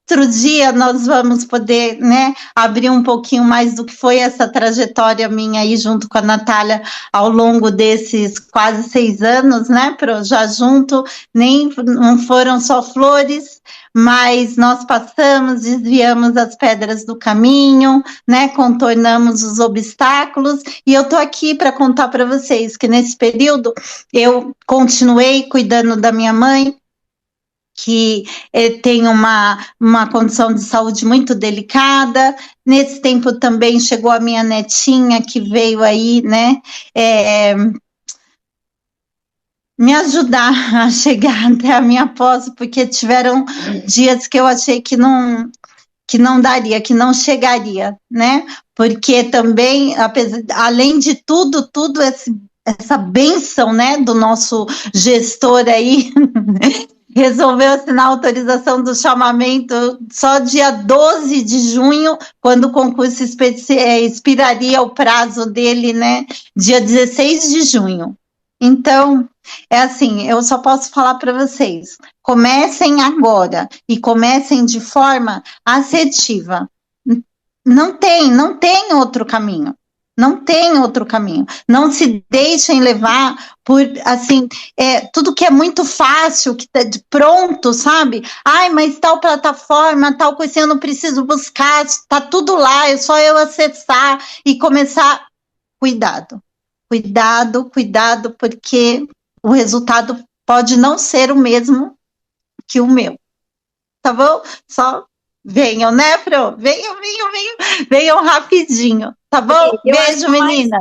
[SPEAKER 2] outro dia nós vamos poder, né, abrir um pouquinho mais do que foi essa trajetória minha aí junto com a Natália ao longo desses quase 6 anos, né, já junto, não foram só flores, mas nós passamos, desviamos as pedras do caminho, né, contornamos os obstáculos, e eu tô aqui para contar para vocês que nesse período eu continuei cuidando da minha mãe, que tem uma condição de saúde muito delicada. Nesse tempo também chegou a minha netinha, que veio aí, né, me ajudar a chegar até a minha posse, porque tiveram dias que eu achei que não daria, que não chegaria, né, porque também, além de tudo esse essa bênção, né, do nosso gestor aí, resolveu assinar a autorização do chamamento só dia 12 de junho, quando o concurso expiraria o prazo dele, né, dia 16 de junho. Então, é assim, eu só posso falar para vocês, comecem agora e comecem de forma assertiva. Não tem outro caminho. Não tem outro caminho. Não se deixem levar por, assim, tudo que é muito fácil, que tá pronto, sabe? Ai, mas tal plataforma, tal coisa, eu não preciso buscar, tá tudo lá, é só eu acessar e começar. Cuidado, cuidado, cuidado, porque o resultado pode não ser o mesmo que o meu. Tá bom? Só venham, né, Fro? Venham rapidinho, tá bom? Beijo, menina.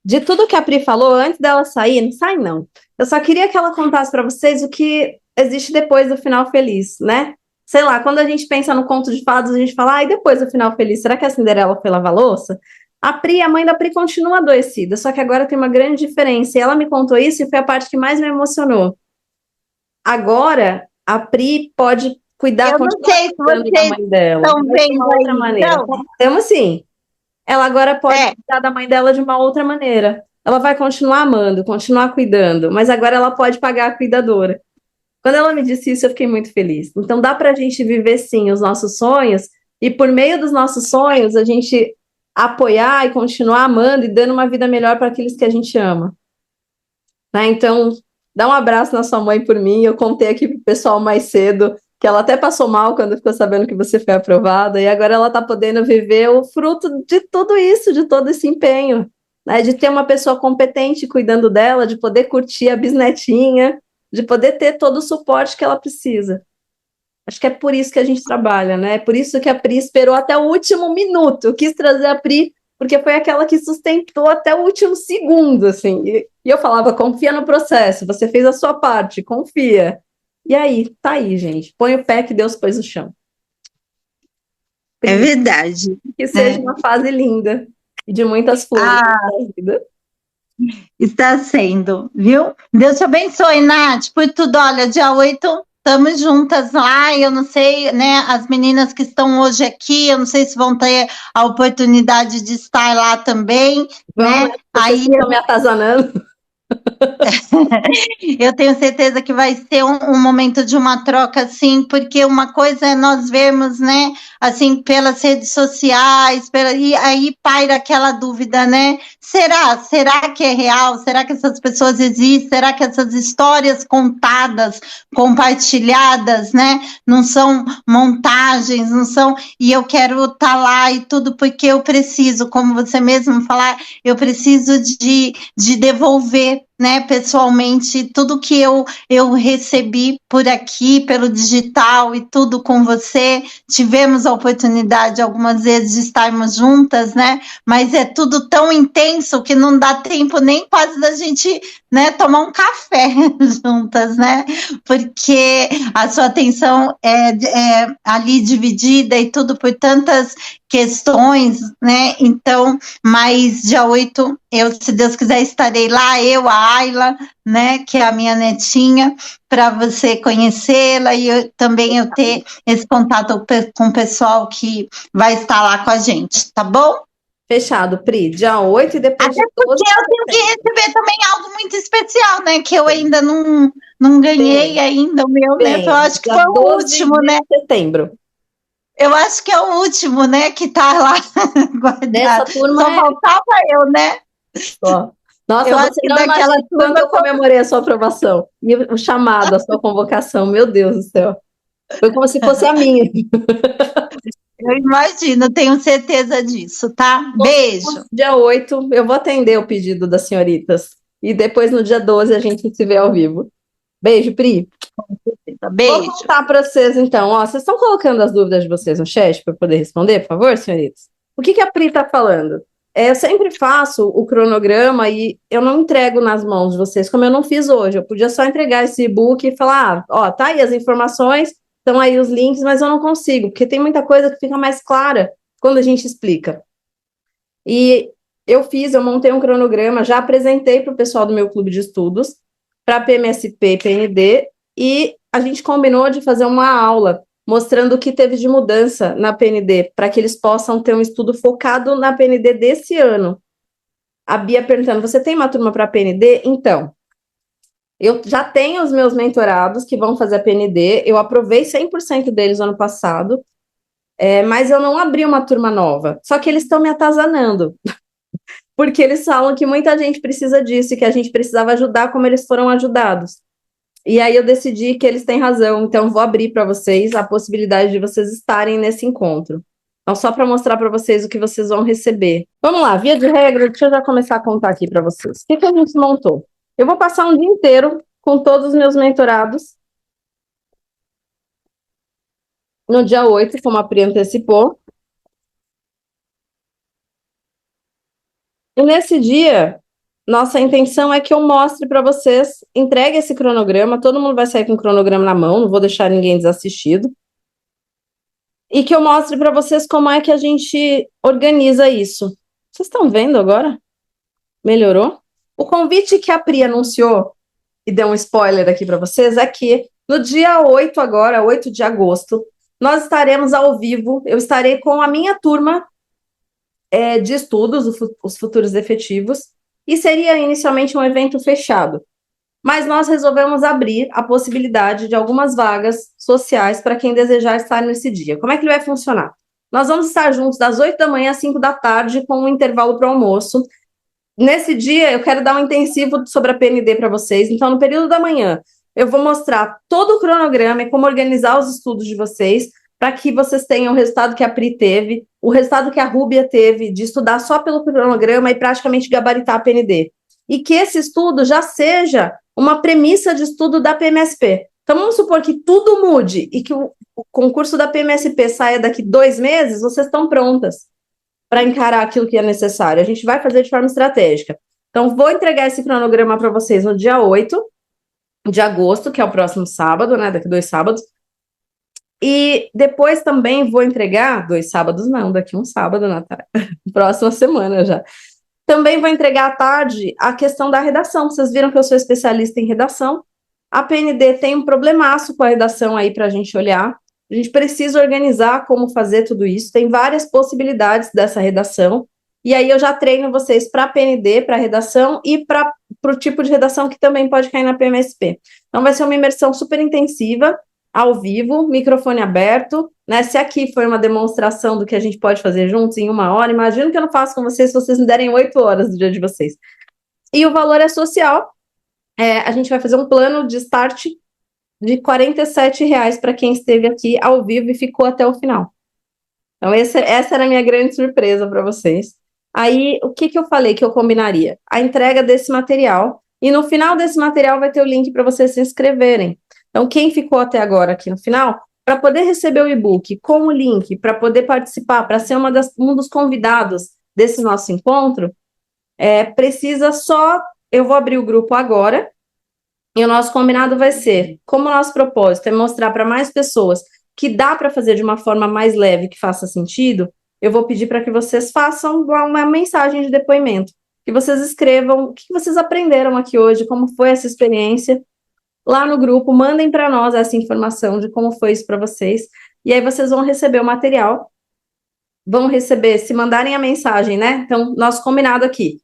[SPEAKER 1] De tudo que a Pri falou, antes dela sair, não sai não. Eu só queria que ela contasse para vocês o que existe depois do final feliz, né? Sei lá, quando a gente pensa no conto de fadas, a gente fala, e depois do final feliz, será que a Cinderela foi lavar louça? A mãe da Pri, continua adoecida, só que agora tem uma grande diferença. E ela me contou isso e foi a parte que mais me emocionou. Agora, a Pri pode cuidar,
[SPEAKER 2] eu não sei se vocês
[SPEAKER 1] da mãe dela.
[SPEAKER 2] Estão vendo
[SPEAKER 1] de outra
[SPEAKER 2] aí,
[SPEAKER 1] maneira.
[SPEAKER 2] então?
[SPEAKER 1] Temos sim. Ela agora pode cuidar da mãe dela de uma outra maneira. Ela vai continuar amando, continuar cuidando, mas agora ela pode pagar a cuidadora. Quando ela me disse isso, eu fiquei muito feliz. Então dá para a gente viver sim os nossos sonhos e por meio dos nossos sonhos a gente apoiar e continuar amando e dando uma vida melhor para aqueles que a gente ama. Né? Então dá um abraço na sua mãe por mim. Eu contei aqui pro pessoal mais cedo que ela até passou mal quando ficou sabendo que você foi aprovada, e agora ela está podendo viver o fruto de tudo isso, de todo esse empenho, né? De ter uma pessoa competente cuidando dela, de poder curtir a bisnetinha, de poder ter todo o suporte que ela precisa. Acho que é por isso que a gente trabalha, né? É por isso que a Pri esperou até o último minuto. Eu quis trazer a Pri, porque foi aquela que sustentou até o último segundo, assim. E eu falava, confia no processo, você fez a sua parte, confia. E aí, tá aí, gente. Põe o pé que Deus pôs no chão.
[SPEAKER 2] É verdade.
[SPEAKER 1] Que seja uma fase linda e de muitas flores na vida.
[SPEAKER 2] Está sendo, viu? Deus te abençoe, Nath, por tudo. Olha, dia 8, estamos juntas lá. Eu não sei, né? As meninas que estão hoje aqui, eu não sei se vão ter a oportunidade de estar lá também, né?
[SPEAKER 1] Aí estão me atazanando.
[SPEAKER 2] Eu tenho certeza que vai ser um momento de uma troca, assim, porque uma coisa é nós vermos, né, assim, pelas redes sociais, e aí paira aquela dúvida, né? Será que é real? Será que essas pessoas existem? Será que essas histórias contadas, compartilhadas, né, não são montagens, não são... E eu quero estar lá e tudo porque eu preciso, como você mesmo falar, eu preciso de devolver, né, pessoalmente, tudo que eu recebi por aqui, pelo digital e tudo com você. Tivemos a oportunidade algumas vezes de estarmos juntas, né, mas é tudo tão intenso que não dá tempo nem quase da gente, né, tomar um café juntas, né, porque a sua atenção é ali dividida e tudo por tantas questões, né, então, mas dia 8, eu, se Deus quiser, estarei lá, eu, a Ayla, né, que é a minha netinha, para você conhecê-la e também eu ter esse contato com o pessoal que vai estar lá com a gente, tá bom?
[SPEAKER 1] Fechado, Pri, dia 8 e depois
[SPEAKER 2] até porque eu tenho que receber também algo muito especial, né, que eu ainda não ganhei ainda o meu, né, eu acho que foi o último, né?
[SPEAKER 1] Setembro.
[SPEAKER 2] Eu acho que é o último, né, que tá lá guardado.
[SPEAKER 1] Turma
[SPEAKER 2] só faltava eu, né?
[SPEAKER 1] Só. Nossa,
[SPEAKER 2] eu
[SPEAKER 1] você não imagina quando eu comemorei a sua aprovação. E o chamado, a sua convocação, meu Deus do céu. Foi como se fosse a minha.
[SPEAKER 2] Eu imagino, tenho certeza disso, tá? Beijo.
[SPEAKER 1] Dia 8, eu vou atender o pedido das senhoritas. E depois, no dia 12, a gente se vê ao vivo. Beijo, Pri.
[SPEAKER 2] Beijo.
[SPEAKER 1] Vou contar para vocês, então. Ó, vocês estão colocando as dúvidas de vocês no chat para eu poder responder, por favor, senhoritas? O que a Pri está falando? Eu sempre faço o cronograma e eu não entrego nas mãos de vocês, como eu não fiz hoje. Eu podia só entregar esse e-book e falar, ó, tá aí as informações, estão aí os links, mas eu não consigo, porque tem muita coisa que fica mais clara quando a gente explica. E eu montei um cronograma, já apresentei para o pessoal do meu clube de estudos, para PMSP e PND, e a gente combinou de fazer uma aula mostrando o que teve de mudança na PND, para que eles possam ter um estudo focado na PND desse ano. A Bia perguntando, você tem uma turma para PND? Então, eu já tenho os meus mentorados que vão fazer a PND, eu aprovei 100% deles no ano passado, mas eu não abri uma turma nova, só que eles estão me atazanando, porque eles falam que muita gente precisa disso e que a gente precisava ajudar como eles foram ajudados. E aí eu decidi que eles têm razão, então vou abrir para vocês a possibilidade de vocês estarem nesse encontro. Então, só para mostrar para vocês o que vocês vão receber. Vamos lá, via de regra, deixa eu já começar a contar aqui para vocês. O que a gente montou? Eu vou passar um dia inteiro com todos os meus mentorados. No dia 8, como a Pri antecipou. E nesse dia, nossa intenção é que eu mostre para vocês, entregue esse cronograma, todo mundo vai sair com o cronograma na mão, não vou deixar ninguém desassistido. E que eu mostre para vocês como é que a gente organiza isso. Vocês estão vendo agora? Melhorou? O convite que a Pri anunciou, e deu um spoiler aqui para vocês, é que no dia 8 agora, 8 de agosto, nós estaremos ao vivo, eu estarei com a minha turma de estudos, os futuros efetivos, e seria inicialmente um evento fechado. Mas nós resolvemos abrir a possibilidade de algumas vagas sociais para quem desejar estar nesse dia. Como é que ele vai funcionar? Nós vamos estar juntos das 8 da manhã às 5 da tarde, com um intervalo para o almoço. Nesse dia, eu quero dar um intensivo sobre a PND para vocês. Então, no período da manhã, eu vou mostrar todo o cronograma e como organizar os estudos de vocês, para que vocês tenham o resultado que a Pri teve, o resultado que a Rúbia teve, de estudar só pelo cronograma e praticamente gabaritar a PND. E que esse estudo já seja uma premissa de estudo da PMSP. Então, vamos supor que tudo mude e que o concurso da PMSP saia daqui 2 meses, vocês estão prontas para encarar aquilo que é necessário. A gente vai fazer de forma estratégica. Então, vou entregar esse cronograma para vocês no dia 8 de agosto, que é o próximo sábado, né? Daqui 2 sábados. E depois também vou entregar, 2 sábados não, daqui um sábado, Natália, próxima semana já. Também vou entregar à tarde a questão da redação. Vocês viram que eu sou especialista em redação. A PND tem um problemaço com a redação aí para a gente olhar. A gente precisa organizar como fazer tudo isso. Tem várias possibilidades dessa redação. E aí eu já treino vocês para a PND, para a redação e para o tipo de redação que também pode cair na PMSP. Então vai ser uma imersão super intensiva, ao vivo, microfone aberto, né? Se aqui foi uma demonstração do que a gente pode fazer juntos em 1 hora, imagino que eu não faço com vocês se vocês me derem 8 horas do dia de vocês. E o valor é social. A gente vai fazer um plano de start de R$ 47 para quem esteve aqui ao vivo e ficou até o final. Então, essa era a minha grande surpresa para vocês. Aí, o que eu falei que eu combinaria? A entrega desse material, e no final desse material vai ter o link para vocês se inscreverem. Então, quem ficou até agora aqui no final, para poder receber o e-book com o link, para poder participar, para ser um dos convidados desse nosso encontro, precisa só... Eu vou abrir o grupo agora, e o nosso combinado vai ser, como o nosso propósito é mostrar para mais pessoas que dá para fazer de uma forma mais leve, que faça sentido, eu vou pedir para que vocês façam uma mensagem de depoimento, que vocês escrevam o que vocês aprenderam aqui hoje, como foi essa experiência, lá no grupo, mandem para nós essa informação de como foi isso para vocês, e aí vocês vão receber o material, vão receber, se mandarem a mensagem, né? Então, nosso combinado aqui,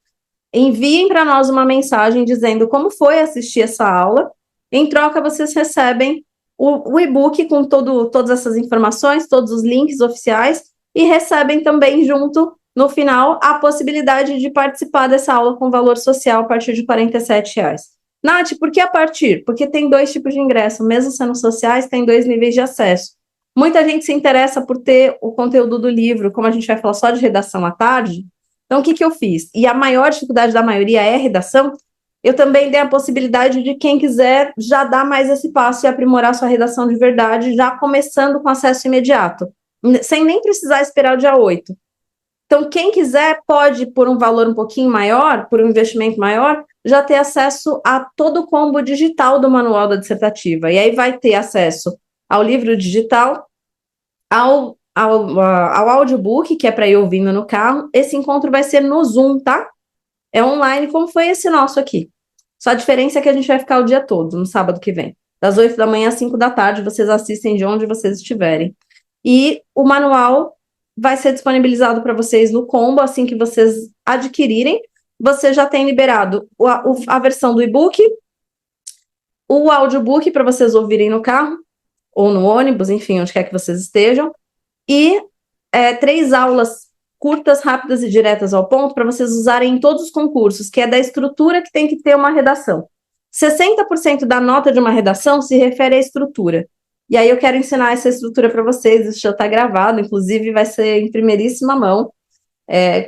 [SPEAKER 1] enviem para nós uma mensagem dizendo como foi assistir essa aula. Em troca, vocês recebem o e-book com todas essas informações, todos os links oficiais, e recebem também junto, no final, a possibilidade de participar dessa aula com valor social a partir de R$ 47. Nath, por que a partir? Porque tem 2 tipos de ingresso, mesmo sendo sociais, tem 2 níveis de acesso. Muita gente se interessa por ter o conteúdo do livro, como a gente vai falar só de redação à tarde. Então, o que eu fiz? E a maior dificuldade da maioria é a redação. Eu também dei a possibilidade de quem quiser já dar mais esse passo e aprimorar sua redação de verdade, já começando com acesso imediato, sem nem precisar esperar o dia 8. Então, quem quiser pode, por um valor um pouquinho maior, por um investimento maior, já ter acesso a todo o combo digital do manual da dissertativa. E aí vai ter acesso ao livro digital, ao audiobook, que é para ir ouvindo no carro. Esse encontro vai ser no Zoom, tá? É online, como foi esse nosso aqui. Só a diferença é que a gente vai ficar o dia todo, no sábado que vem. Das 8 da manhã às 5 da tarde, vocês assistem de onde vocês estiverem. E o manual vai ser disponibilizado para vocês no combo, assim que vocês adquirirem. Você já tem liberado a versão do e-book, o audiobook para vocês ouvirem no carro, ou no ônibus, enfim, onde quer que vocês estejam. E 3 aulas curtas, rápidas e diretas ao ponto para vocês usarem em todos os concursos, que é da estrutura que tem que ter uma redação. 60% da nota de uma redação se refere à estrutura. E aí eu quero ensinar essa estrutura para vocês, isso já está gravado, inclusive vai ser em primeiríssima mão,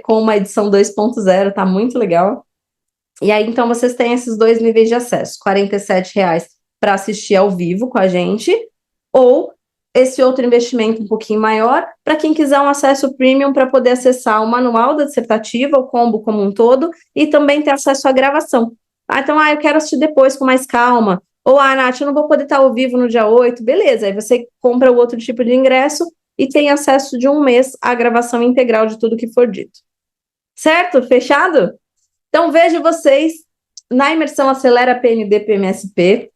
[SPEAKER 1] com uma edição 2.0, tá muito legal. E aí, então, vocês têm esses 2 níveis de acesso, R$ 47,00 para assistir ao vivo com a gente, ou esse outro investimento um pouquinho maior, para quem quiser um acesso premium para poder acessar o manual da dissertativa, o combo como um todo, e também ter acesso à gravação. Então, eu quero assistir depois com mais calma. Ou, Nath, eu não vou poder estar ao vivo no dia 8. Beleza, aí você compra o outro tipo de ingresso e tem acesso de 1 mês à gravação integral de tudo que for dito. Certo? Fechado? Então, vejo vocês na imersão Acelera PND PMSP.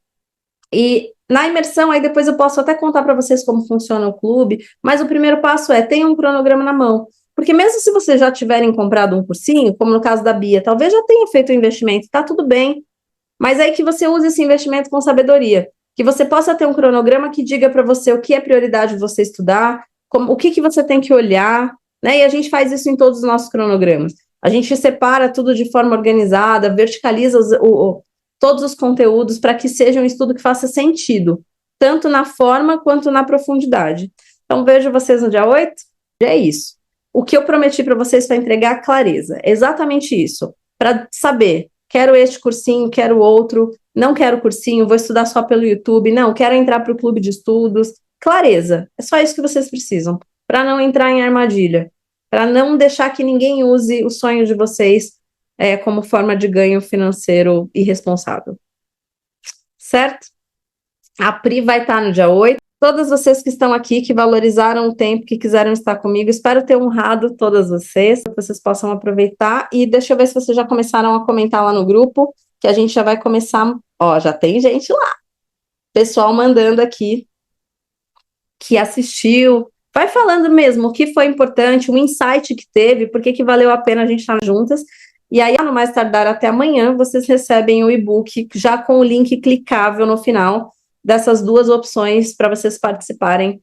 [SPEAKER 1] E na imersão, aí depois eu posso até contar para vocês como funciona o clube, mas o primeiro passo é, tenha um cronograma na mão. Porque mesmo se vocês já tiverem comprado um cursinho, como no caso da Bia, talvez já tenha feito o investimento, tá tudo bem, mas aí que você use esse investimento com sabedoria, que você possa ter um cronograma que diga para você o que é prioridade você estudar, o que você tem que olhar, né? E a gente faz isso em todos os nossos cronogramas. A gente separa tudo de forma organizada, verticaliza todos os conteúdos para que seja um estudo que faça sentido, tanto na forma quanto na profundidade. Então, vejo vocês no dia 8, é isso. O que eu prometi para vocês foi entregar clareza, exatamente isso, para saber, quero este cursinho, quero outro, não quero cursinho, vou estudar só pelo YouTube, não, quero entrar para o clube de estudos, clareza, é só isso que vocês precisam, para não entrar em armadilha, para não deixar que ninguém use o sonho de vocês como forma de ganho financeiro irresponsável. Certo? A Pri vai estar no dia 8. Todas vocês que estão aqui, que valorizaram o tempo, que quiseram estar comigo, espero ter honrado todas vocês, que vocês possam aproveitar. E deixa eu ver se vocês já começaram a comentar lá no grupo, que a gente já vai começar. Ó, já tem gente lá. Pessoal mandando aqui que assistiu. Vai falando mesmo o que foi importante, o insight que teve, por que valeu a pena a gente estar juntas. E aí, no mais tardar até amanhã, vocês recebem o e-book já com o link clicável no final dessas 2 opções para vocês participarem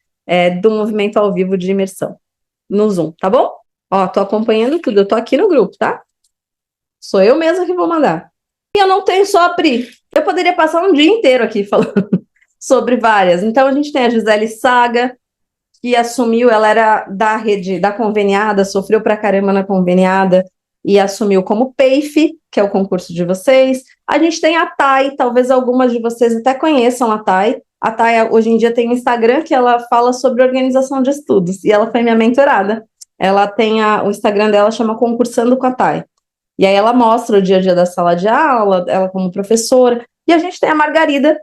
[SPEAKER 1] do movimento ao vivo de imersão no Zoom, tá bom? Ó, tô acompanhando tudo, eu tô aqui no grupo, tá? Sou eu mesma que vou mandar. E eu não tenho só a Pri, eu poderia passar um dia inteiro aqui falando sobre várias. Então, a gente tem a Gisele Saga, que assumiu, ela era da rede, da conveniada, sofreu pra caramba na conveniada, e assumiu como PAFE, que é o concurso de vocês. A gente tem a Thay, talvez algumas de vocês até conheçam a Thay. A Thay, hoje em dia, tem um Instagram que ela fala sobre organização de estudos, e ela foi minha mentorada. Ela tem o Instagram dela, chama Concursando com a Thay. E aí ela mostra o dia a dia da sala de aula, ela como professora. E a gente tem a Margarida,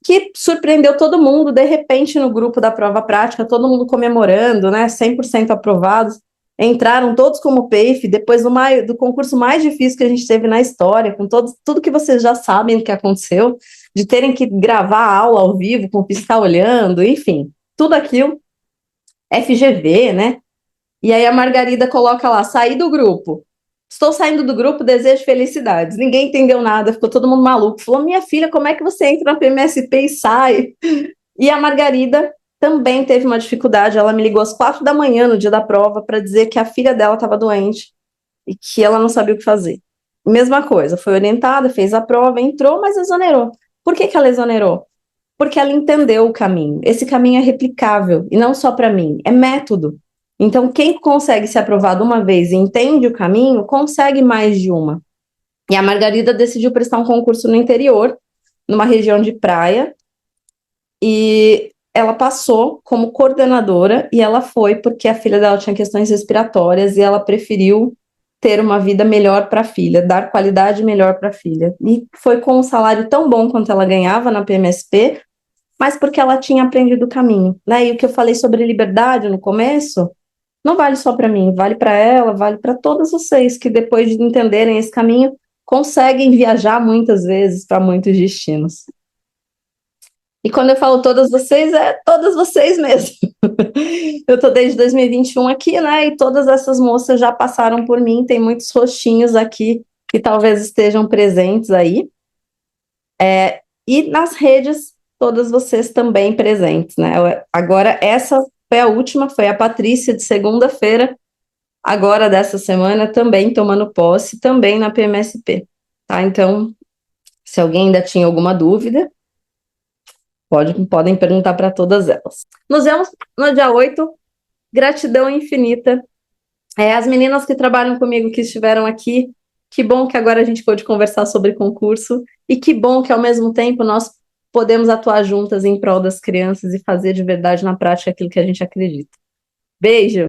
[SPEAKER 1] que surpreendeu todo mundo, de repente, no grupo da prova prática, todo mundo comemorando, né, 100% aprovados. Entraram todos como PAFE, depois do concurso mais difícil que a gente teve na história, com tudo que vocês já sabem do que aconteceu, de terem que gravar a aula ao vivo, com o fiscal olhando, enfim, tudo aquilo, FGV, né? E aí a Margarida coloca lá, saí do grupo. Estou saindo do grupo, desejo felicidades. Ninguém entendeu nada, ficou todo mundo maluco. Falou, minha filha, como é que você entra na PMSP e sai? E a Margarida também teve uma dificuldade, ela me ligou às 4 da manhã no dia da prova para dizer que a filha dela estava doente e que ela não sabia o que fazer. Mesma coisa, foi orientada, fez a prova, entrou, mas exonerou. Por que ela exonerou? Porque ela entendeu o caminho. Esse caminho é replicável, e não só para mim, é método. Então, quem consegue ser aprovado uma vez e entende o caminho, consegue mais de uma. E a Margarida decidiu prestar um concurso no interior, numa região de praia, e ela passou como coordenadora, e ela foi porque a filha dela tinha questões respiratórias, e ela preferiu ter uma vida melhor para a filha, dar qualidade melhor para a filha. E foi com um salário tão bom quanto ela ganhava na PMSP, mas porque ela tinha aprendido o caminho, né? E o que eu falei sobre liberdade no começo, não vale só para mim, vale para ela, vale para todos vocês que depois de entenderem esse caminho, conseguem viajar muitas vezes para muitos destinos. E quando eu falo todas vocês, é todas vocês mesmo. Eu estou desde 2021 aqui, né? E todas essas moças já passaram por mim, tem muitos rostinhos aqui que talvez estejam presentes aí. E nas redes, todas vocês também presentes, né? Agora, essa foi a última, foi a Patrícia, de segunda-feira, agora dessa semana, também tomando posse, também na PMSP, tá? Então, se alguém ainda tinha alguma dúvida, podem perguntar para todas elas. Nos vemos no dia 8, gratidão infinita. As meninas que trabalham comigo, que estiveram aqui, que bom que agora a gente pôde conversar sobre concurso, e que bom que ao mesmo tempo nós podemos atuar juntas em prol das crianças e fazer de verdade na prática aquilo que a gente acredita. Beijo!